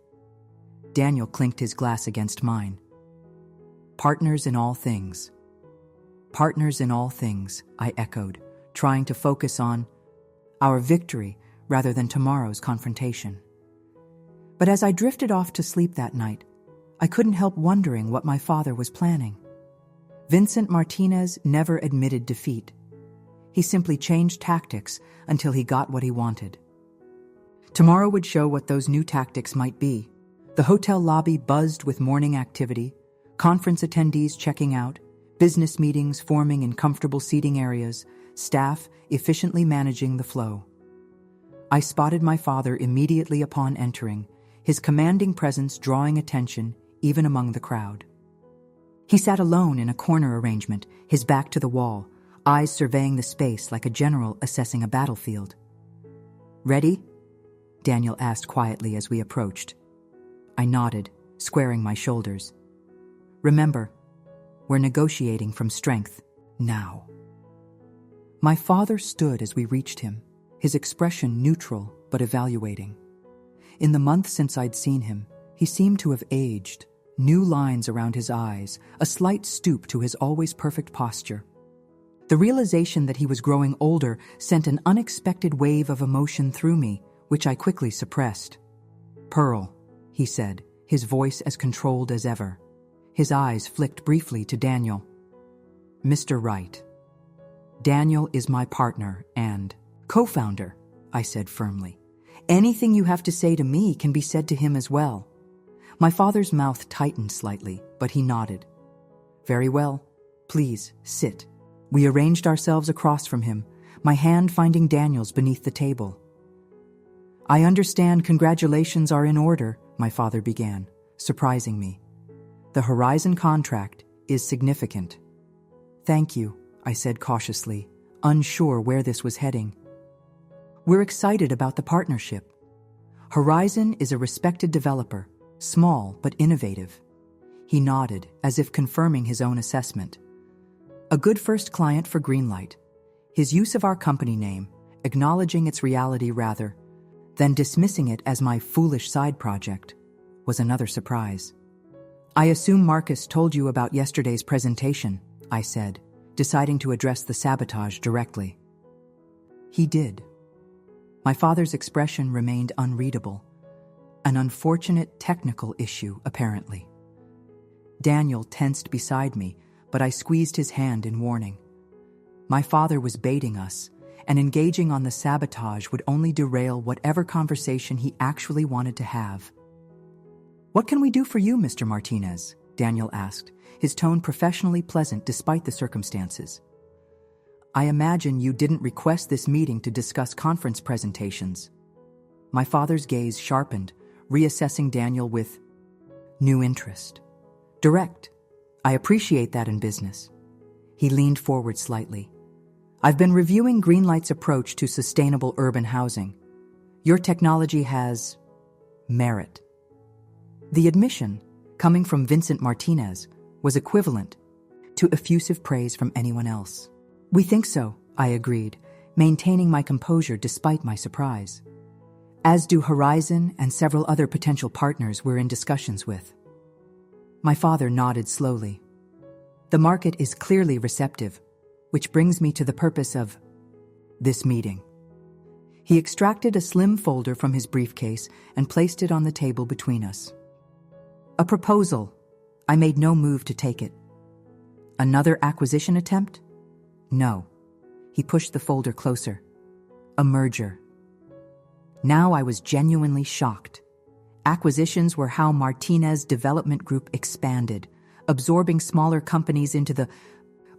Daniel clinked his glass against mine. "Partners in all things." "Partners in all things," I echoed, trying to focus on our victory rather than tomorrow's confrontation. But as I drifted off to sleep that night, I couldn't help wondering what my father was planning. Vincent Martinez never admitted defeat. He simply changed tactics until he got what he wanted. Tomorrow would show what those new tactics might be. The hotel lobby buzzed with morning activity, conference attendees checking out, business meetings forming in comfortable seating areas, staff efficiently managing the flow. I spotted my father immediately upon entering, his commanding presence drawing attention even among the crowd. He sat alone in a corner arrangement, his back to the wall, eyes surveying the space like a general assessing a battlefield. "Ready?" Daniel asked quietly as we approached. I nodded, squaring my shoulders. "Remember, we're negotiating from strength now." My father stood as we reached him, his expression neutral but evaluating. In the month since I'd seen him, he seemed to have aged, new lines around his eyes, a slight stoop to his always perfect posture. The realization that he was growing older sent an unexpected wave of emotion through me, which I quickly suppressed. "Pearl," he said, his voice as controlled as ever. His eyes flicked briefly to Daniel. "Mr. Wright. Daniel is my partner and co-founder," I said firmly. "Anything you have to say to me can be said to him as well." My father's mouth tightened slightly, but he nodded. "Very well. Please, sit." We arranged ourselves across from him, my hand finding Daniel's beneath the table. "I understand congratulations are in order," my father began, surprising me. "The Horizon contract is significant." "Thank you," I said cautiously, unsure where this was heading. "We're excited about the partnership. Horizon is a respected developer, small but innovative." He nodded, as if confirming his own assessment. "A good first client for Greenlight. His use of our company name, acknowledging its reality rather than dismissing it as my foolish side project, was another surprise." "I assume Marcus told you about yesterday's presentation," I said, deciding to address the sabotage directly. He did. My father's expression remained unreadable. An unfortunate technical issue, apparently. Daniel tensed beside me, but I squeezed his hand in warning. My father was baiting us, and engaging on the sabotage would only derail whatever conversation he actually wanted to have. "What can we do for you, Mr. Martinez?" Daniel asked, his tone professionally pleasant despite the circumstances. "I imagine you didn't request this meeting to discuss conference presentations." My father's gaze sharpened, reassessing Daniel with new interest. "Direct. I appreciate that in business." He leaned forward slightly. "I've been reviewing Greenlight's approach to sustainable urban housing. Your technology has merit." The admission, coming from Vincent Martinez, was equivalent to effusive praise from anyone else. "We think so," I agreed, maintaining my composure despite my surprise. "As do Horizon and several other potential partners we're in discussions with." My father nodded slowly. "The market is clearly receptive, which brings me to the purpose of this meeting." He extracted a slim folder from his briefcase and placed it on the table between us. "A proposal." I made no move to take it. "Another acquisition attempt?" "No." He pushed the folder closer. "A merger." Now I was genuinely shocked. Acquisitions were how Martinez Development Group expanded, absorbing smaller companies into the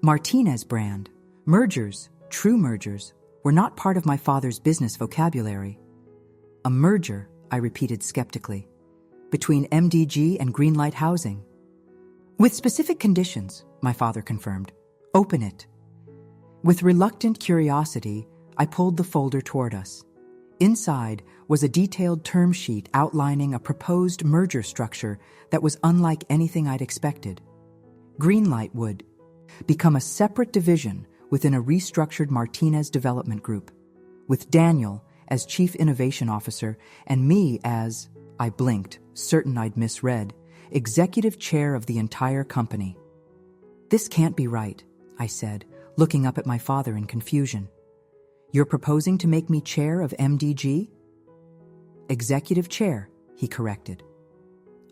Martinez brand. Mergers, true mergers, were not part of my father's business vocabulary. "A merger," I repeated skeptically, "between MDG and Greenlight Housing." "With specific conditions," my father confirmed. "Open it." With reluctant curiosity, I pulled the folder toward us. Inside was a detailed term sheet outlining a proposed merger structure that was unlike anything I'd expected. Greenlight would become a separate division within a restructured Martinez Development Group, with Daniel as Chief Innovation Officer and me as, I blinked, certain I'd misread, Executive Chair of the entire company. "This can't be right," I said, looking up at my father in confusion. "You're proposing to make me chair of MDG?" "Executive Chair," he corrected.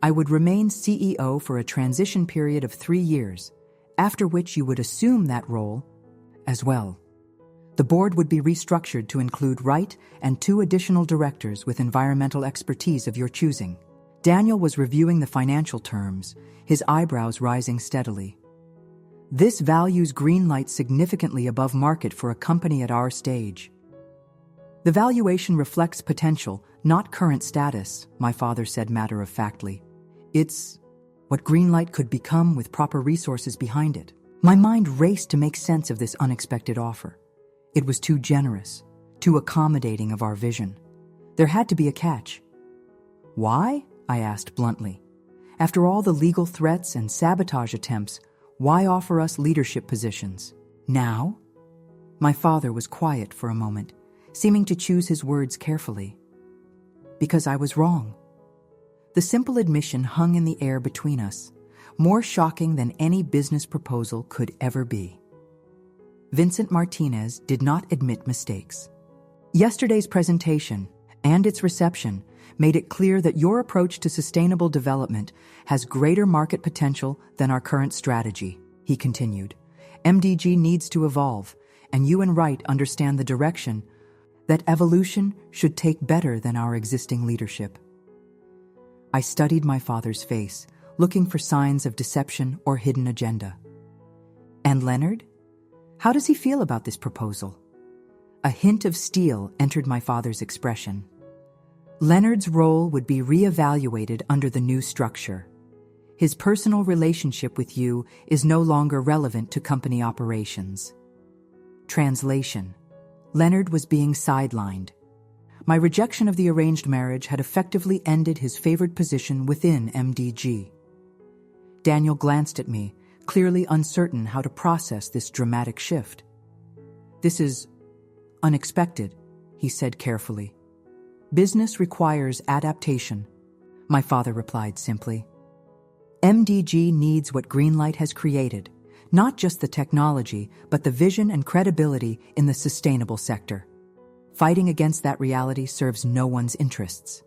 "I would remain CEO for a transition period of 3 years, after which you would assume that role as well. The board would be restructured to include Wright and 2 additional directors with environmental expertise of your choosing." Daniel was reviewing the financial terms, his eyebrows rising steadily. "This values Greenlight significantly above market for a company at our stage." "The valuation reflects potential, not current status," my father said matter-of-factly. "It's what Greenlight could become with proper resources behind it." My mind raced to make sense of this unexpected offer. It was too generous, too accommodating of our vision. There had to be a catch. "Why?" I asked bluntly. "After all the legal threats and sabotage attempts, why offer us leadership positions now?" My father was quiet for a moment, seeming to choose his words carefully. "Because I was wrong." The simple admission hung in the air between us, more shocking than any business proposal could ever be. Vincent Martinez did not admit mistakes. "Yesterday's presentation and its reception made it clear that your approach to sustainable development has greater market potential than our current strategy," he continued. "MDG needs to evolve, and you and Wright understand the direction that evolution should take better than our existing leadership." I studied my father's face, looking for signs of deception or hidden agenda. "And Leonard? How does he feel about this proposal?" A hint of steel entered my father's expression. "Leonard's role would be reevaluated under the new structure. His personal relationship with you is no longer relevant to company operations." Translation: Leonard was being sidelined. My rejection of the arranged marriage had effectively ended his favored position within MDG. Daniel glanced at me, clearly uncertain how to process this dramatic shift. "This is unexpected," he said carefully. "Business requires adaptation," my father replied simply. "MDG needs what Greenlight has created, not just the technology, but the vision and credibility in the sustainable sector. Fighting against that reality serves no one's interests."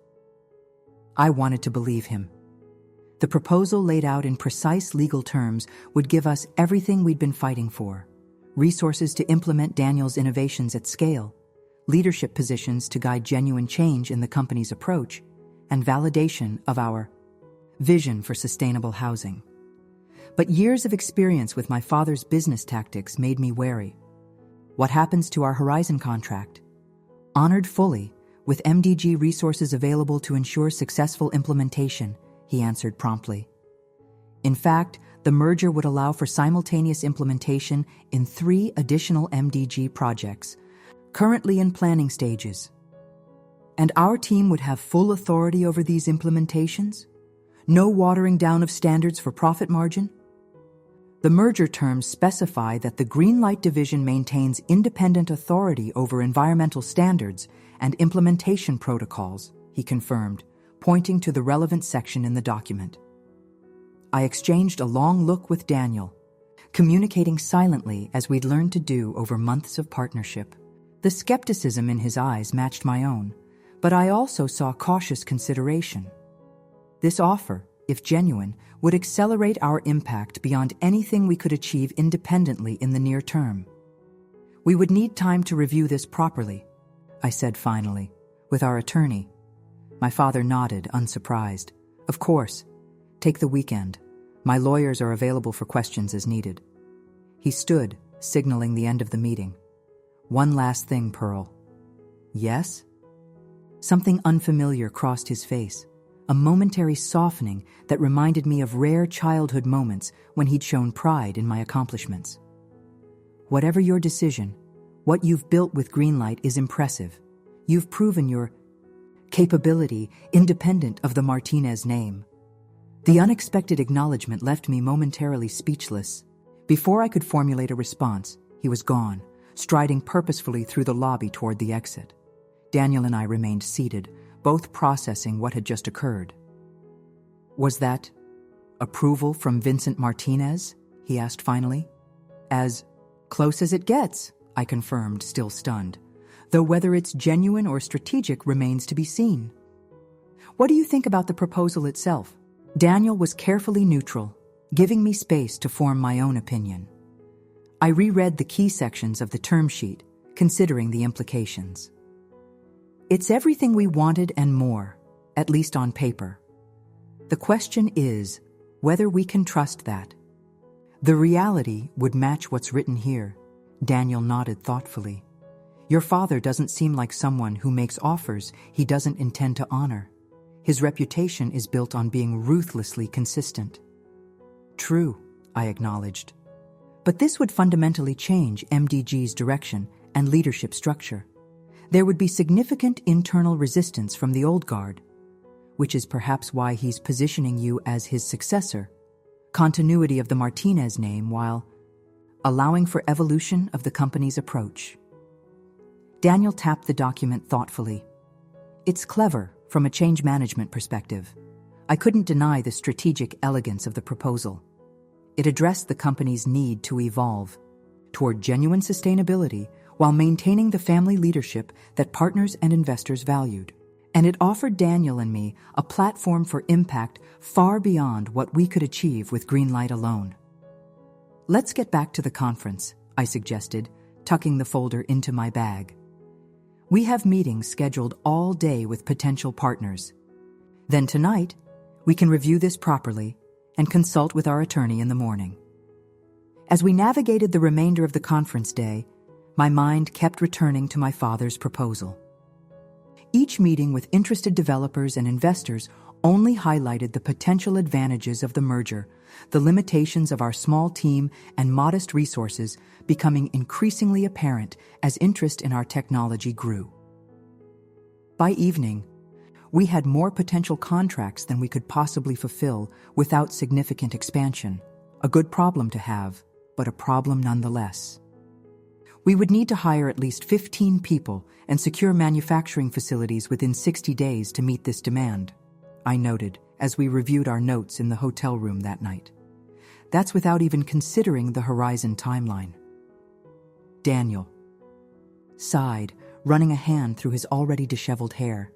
I wanted to believe him. The proposal laid out in precise legal terms would give us everything we'd been fighting for: resources to implement Daniel's innovations at scale, leadership positions to guide genuine change in the company's approach, and validation of our vision for sustainable housing. But years of experience with my father's business tactics made me wary. "What happens to our Horizon contract?" "Honored fully, with MDG resources available to ensure successful implementation," he answered promptly. In fact, the merger would allow for simultaneous implementation in 3 additional MDG projects, currently in planning stages. And our team would have full authority over these implementations? No watering down of standards for profit margin? The merger terms specify that the Greenlight Division maintains independent authority over environmental standards and implementation protocols, he confirmed, pointing to the relevant section in the document. I exchanged a long look with Daniel, communicating silently as we'd learned to do over months of partnership. The skepticism in his eyes matched my own, but I also saw cautious consideration. This offer, if genuine, would accelerate our impact beyond anything we could achieve independently in the near term. We would need time to review this properly, I said finally, with our attorney. My father nodded, unsurprised. Of course. Take the weekend. My lawyers are available for questions as needed. He stood, signaling the end of the meeting. One last thing, Pearl. Yes? Something unfamiliar crossed his face, a momentary softening that reminded me of rare childhood moments when he'd shown pride in my accomplishments. Whatever your decision, what you've built with Greenlight is impressive. You've proven your capability independent of the Martinez name. The unexpected acknowledgement left me momentarily speechless. Before I could formulate a response, he was gone, striding purposefully through the lobby toward the exit. Daniel and I remained seated, both processing what had just occurred. Was that approval from Vincent Martinez? He asked finally. As close as it gets, I confirmed, still stunned, though whether it's genuine or strategic remains to be seen. What do you think about the proposal itself? Daniel was carefully neutral, giving me space to form my own opinion. I reread the key sections of the term sheet, considering the implications. It's everything we wanted and more, at least on paper. The question is whether we can trust that. The reality would match what's written here. Daniel nodded thoughtfully. Your father doesn't seem like someone who makes offers he doesn't intend to honor. His reputation is built on being ruthlessly consistent. True, I acknowledged. But this would fundamentally change MDG's direction and leadership structure. There would be significant internal resistance from the old guard, which is perhaps why he's positioning you as his successor. Continuity of the Martinez name while allowing for evolution of the company's approach. Daniel tapped the document thoughtfully. It's clever from a change management perspective. I couldn't deny the strategic elegance of the proposal. It addressed the company's need to evolve toward genuine sustainability while maintaining the family leadership that partners and investors valued. And it offered Daniel and me a platform for impact far beyond what we could achieve with Greenlight alone. Let's get back to the conference, I suggested, tucking the folder into my bag. We have meetings scheduled all day with potential partners. Then tonight, we can review this properly and consult with our attorney in the morning. As we navigated the remainder of the conference day, my mind kept returning to my father's proposal. Each meeting with interested developers and investors only highlighted the potential advantages of the merger, the limitations of our small team and modest resources becoming increasingly apparent as interest in our technology grew. By evening, we had more potential contracts than we could possibly fulfill without significant expansion. A good problem to have, but a problem nonetheless. We would need to hire at least 15 people and secure manufacturing facilities within 60 days to meet this demand, I noted as we reviewed our notes in the hotel room that night. That's without even considering the horizon timeline. Daniel sighed, running a hand through his already disheveled hair.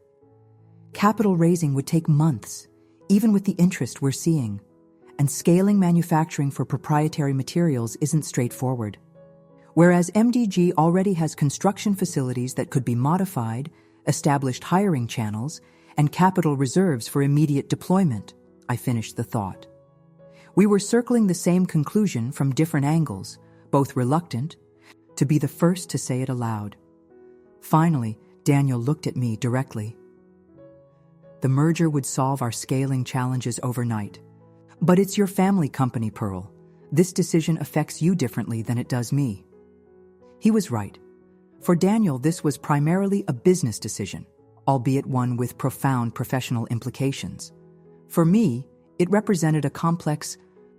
Capital raising would take months, even with the interest we're seeing, and scaling manufacturing for proprietary materials isn't straightforward. Whereas MDG already has construction facilities that could be modified, established hiring channels, and capital reserves for immediate deployment, I finished the thought. We were circling the same conclusion from different angles, both reluctant to be the first to say it aloud. Finally, Daniel looked at me directly. The merger would solve our scaling challenges overnight. But it's your family company, Pearl. This decision affects you differently than it does me. He was right. For Daniel, this was primarily a business decision, albeit one with profound professional implications. For me, it represented a complex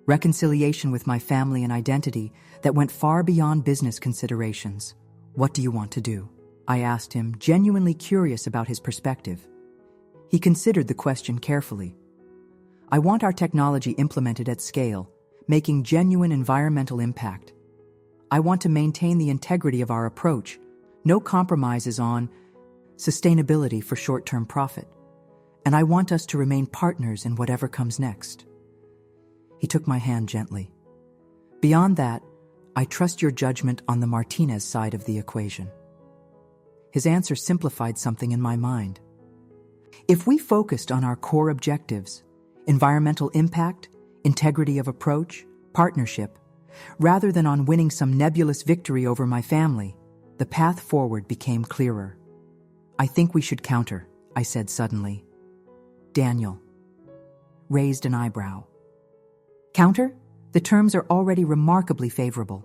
reconciliation with my family and identity that went far beyond business considerations. What do you want to do? I asked him, genuinely curious about his perspective. He considered the question carefully. I want our technology implemented at scale, making genuine environmental impact. I want to maintain the integrity of our approach, no compromises on sustainability for short-term profit. And I want us to remain partners in whatever comes next. He took my hand gently. Beyond that, I trust your judgment on the Martinez side of the equation. His answer simplified something in my mind. If we focused on our core objectives, environmental impact, integrity of approach, partnership, rather than on winning some nebulous victory over my family, the path forward became clearer. I think we should counter, I said suddenly. Daniel raised an eyebrow. Counter? The terms are already remarkably favorable.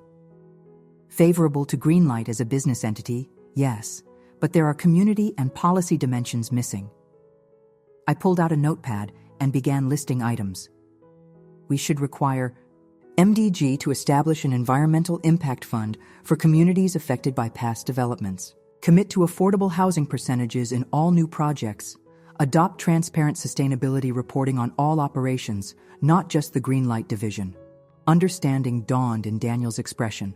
Favorable to Greenlight as a business entity, yes, but there are community and policy dimensions missing. I pulled out a notepad and began listing items. We should require MDG to establish an environmental impact fund for communities affected by past developments. Commit to affordable housing percentages in all new projects. Adopt transparent sustainability reporting on all operations, not just the Greenlight division. Understanding dawned in Daniel's expression.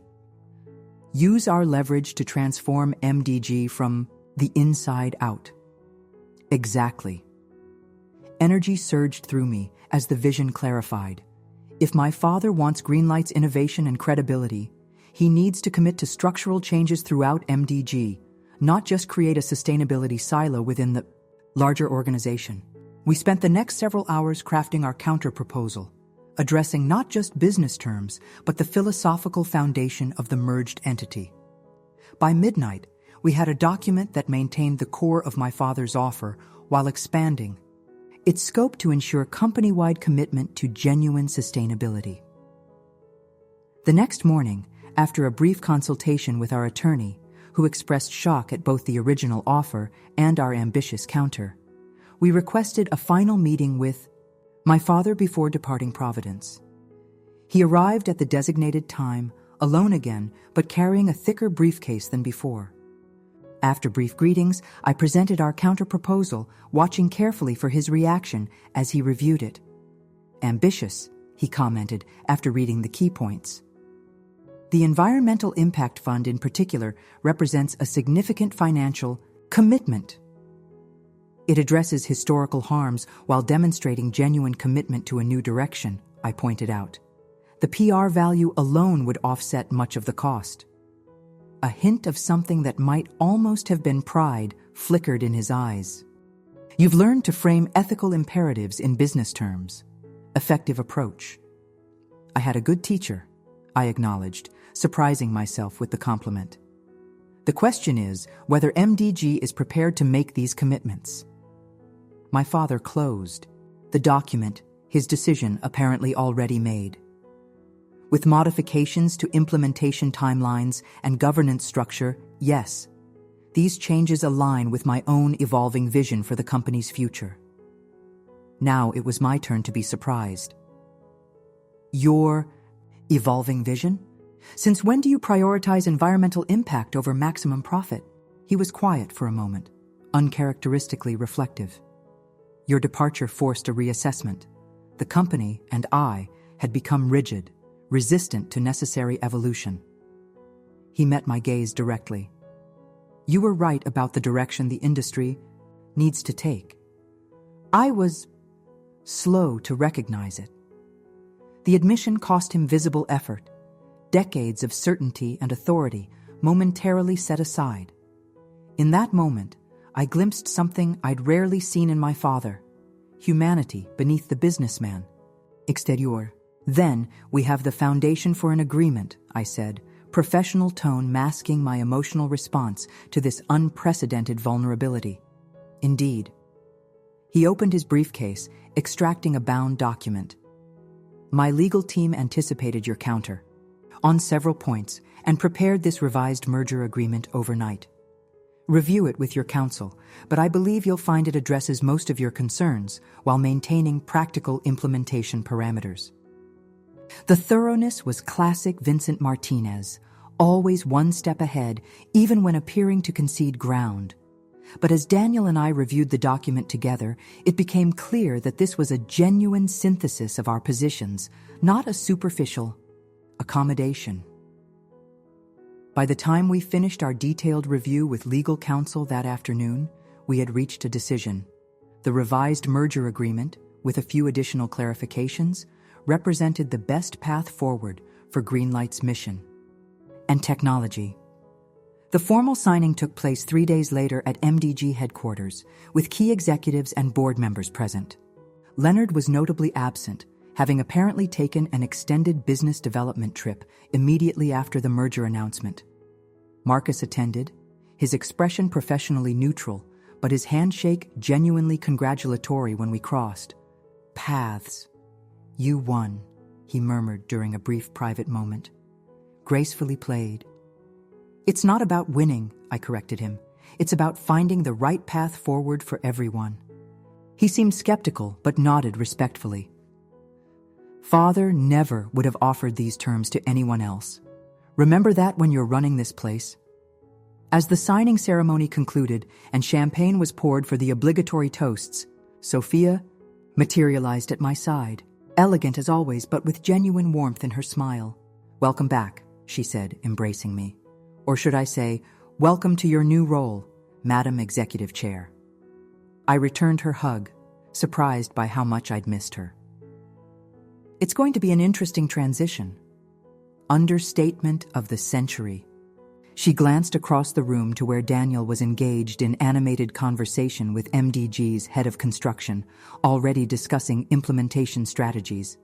Use our leverage to transform MDG from the inside out. Exactly. Energy surged through me as the vision clarified. If my father wants Greenlight's innovation and credibility, he needs to commit to structural changes throughout MDG, not just create a sustainability silo within the larger organization. We spent the next several hours crafting our counter-proposal, addressing not just business terms, but the philosophical foundation of the merged entity. By midnight, we had a document that maintained the core of my father's offer while expanding its scope to ensure company-wide commitment to genuine sustainability. The next morning, after a brief consultation with our attorney, who expressed shock at both the original offer and our ambitious counter, we requested a final meeting with my father before departing Providence. He arrived at the designated time, alone again, but carrying a thicker briefcase than before. After brief greetings, I presented our counter-proposal, watching carefully for his reaction as he reviewed it. Ambitious, he commented after reading the key points. The Environmental Impact Fund in particular represents a significant financial commitment. It addresses historical harms while demonstrating genuine commitment to a new direction, I pointed out. The PR value alone would offset much of the cost. A hint of something that might almost have been pride flickered in his eyes. You've learned to frame ethical imperatives in business terms. Effective approach. I had a good teacher, I acknowledged, surprising myself with the compliment. The question is whether MDG is prepared to make these commitments. My father closed the document, his decision apparently already made. With modifications to implementation timelines and governance structure, yes, these changes align with my own evolving vision for the company's future. Now it was my turn to be surprised. Your evolving vision? Since when do you prioritize environmental impact over maximum profit? He was quiet for a moment, uncharacteristically reflective. Your departure forced a reassessment. The company and I had become rigid, resistant to necessary evolution. He met my gaze directly. You were right about the direction the industry needs to take. I was slow to recognize it. The admission cost him visible effort, decades of certainty and authority momentarily set aside. In that moment, I glimpsed something I'd rarely seen in my father: humanity beneath the businessman. Exterior. Then we have the foundation for an agreement, I said, professional tone masking my emotional response to this unprecedented vulnerability. Indeed. He opened his briefcase, extracting a bound document. My legal team anticipated your counter on several points and prepared this revised merger agreement overnight. Review it with your counsel, but I believe you'll find it addresses most of your concerns while maintaining practical implementation parameters. The thoroughness was classic Vincent Martinez, always one step ahead, even when appearing to concede ground. But as Daniel and I reviewed the document together, it became clear that this was a genuine synthesis of our positions, not a superficial accommodation. By the time we finished our detailed review with legal counsel that afternoon, we had reached a decision. The revised merger agreement, with a few additional clarifications, represented the best path forward for Greenlight's mission and technology. The formal signing took place 3 days later at MDG headquarters, with key executives and board members present. Leonard was notably absent, having apparently taken an extended business development trip immediately after the merger announcement. Marcus attended, his expression professionally neutral, but his handshake genuinely congratulatory when we crossed paths. "You won," he murmured during a brief private moment. "Gracefully played." "It's not about winning," I corrected him. "It's about finding the right path forward for everyone." He seemed skeptical, but nodded respectfully. "Father never would have offered these terms to anyone else. Remember that when you're running this place." As the signing ceremony concluded and champagne was poured for the obligatory toasts, Sophia materialized at my side, elegant as always, but with genuine warmth in her smile. "Welcome back," she said, embracing me. Or should I say, "Welcome to your new role, Madam Executive Chair." I returned her hug, surprised by how much I'd missed her. "It's going to be an interesting transition." Understatement of the century. She glanced across the room to where Daniel was engaged in animated conversation with MDG's head of construction, already discussing implementation strategies.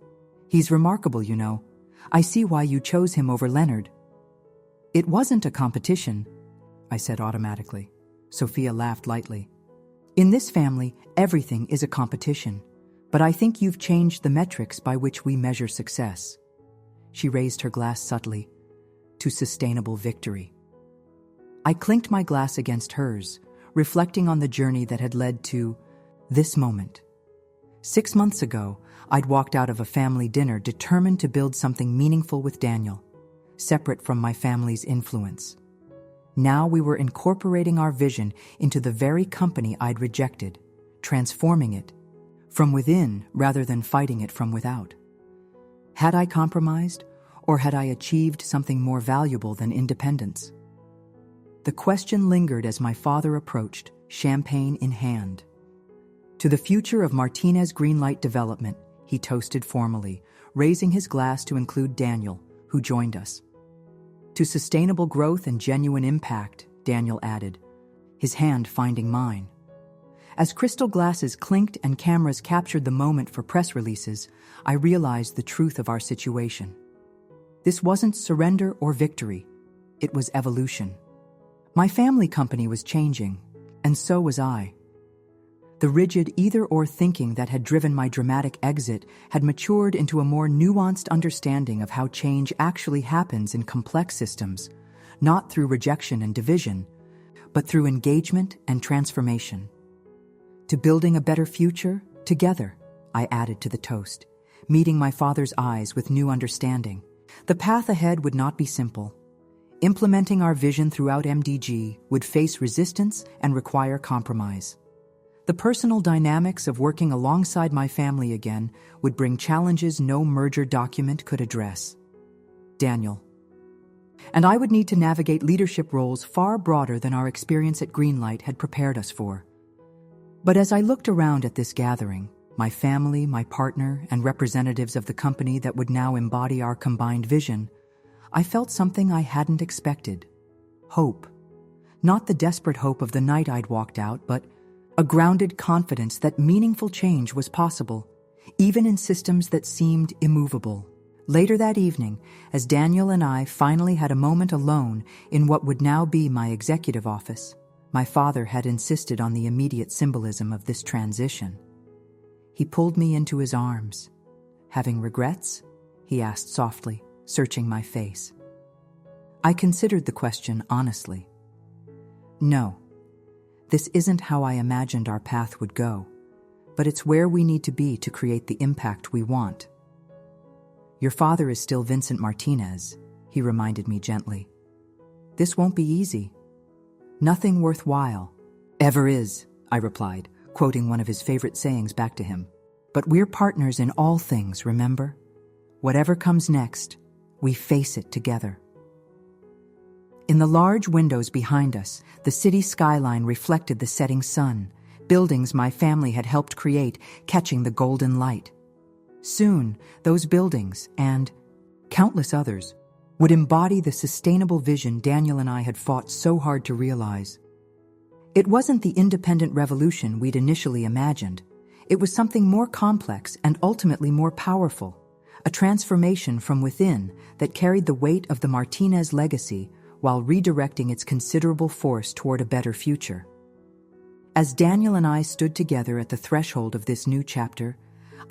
"He's remarkable, you know. I see why you chose him over Leonard." "It wasn't a competition," I said automatically. Sophia laughed lightly. "In this family, everything is a competition, but I think you've changed the metrics by which we measure success." She raised her glass subtly. "To sustainable victory." I clinked my glass against hers, reflecting on the journey that had led to this moment. 6 months ago, I'd walked out of a family dinner determined to build something meaningful with Daniel, separate from my family's influence. Now we were incorporating our vision into the very company I'd rejected, transforming it from within rather than fighting it from without. Had I compromised, or had I achieved something more valuable than independence? The question lingered as my father approached, champagne in hand. To the future of Martinez Greenlight Development, he toasted formally, raising his glass to include Daniel, who joined us. To sustainable growth and genuine impact, Daniel added, his hand finding mine. As crystal glasses clinked and cameras captured the moment for press releases, I realized the truth of our situation. This wasn't surrender or victory. It was evolution. My family company was changing, and so was I. The rigid either-or thinking that had driven my dramatic exit had matured into a more nuanced understanding of how change actually happens in complex systems, not through rejection and division, but through engagement and transformation. To building a better future, together, I added to the toast, meeting my father's eyes with new understanding. The path ahead would not be simple. Implementing our vision throughout MDG would face resistance and require compromise. The personal dynamics of working alongside my family again would bring challenges no merger document could address. Daniel. And I would need to navigate leadership roles far broader than our experience at Greenlight had prepared us for. But as I looked around at this gathering, my family, my partner, and representatives of the company that would now embody our combined vision, I felt something I hadn't expected. Hope. Not the desperate hope of the night I'd walked out, but a grounded confidence that meaningful change was possible, even in systems that seemed immovable. Later that evening, as Daniel and I finally had a moment alone in what would now be my executive office, my father had insisted on the immediate symbolism of this transition. He pulled me into his arms. "Having regrets?" he asked softly, searching my face. I considered the question honestly. No, this isn't how I imagined our path would go, but it's where we need to be to create the impact we want. Your father is still Vincent Martinez, he reminded me gently. This won't be easy. Nothing worthwhile ever is, I replied, quoting one of his favorite sayings back to him. But we're partners in all things, remember? Whatever comes next, we face it together. In the large windows behind us, the city skyline reflected the setting sun, buildings my family had helped create, catching the golden light. Soon, those buildings, and countless others, would embody the sustainable vision Daniel and I had fought so hard to realize. It wasn't the independent revolution we'd initially imagined. It was something more complex and ultimately more powerful, a transformation from within that carried the weight of the Martinez legacy while redirecting its considerable force toward a better future. As Daniel and I stood together at the threshold of this new chapter,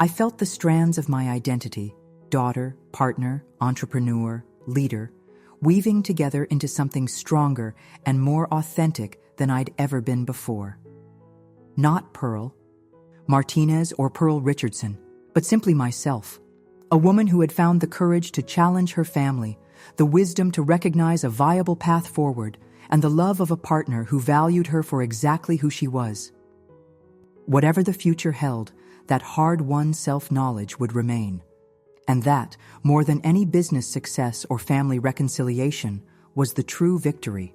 I felt the strands of my identity, daughter, partner, entrepreneur, leader, weaving together into something stronger and more authentic than I'd ever been before. Not Pearl Martinez or Pearl Richardson, but simply myself, a woman who had found the courage to challenge her family, the wisdom to recognize a viable path forward, and the love of a partner who valued her for exactly who she was. Whatever the future held, that hard-won self-knowledge would remain. And that, more than any business success or family reconciliation, was the true victory.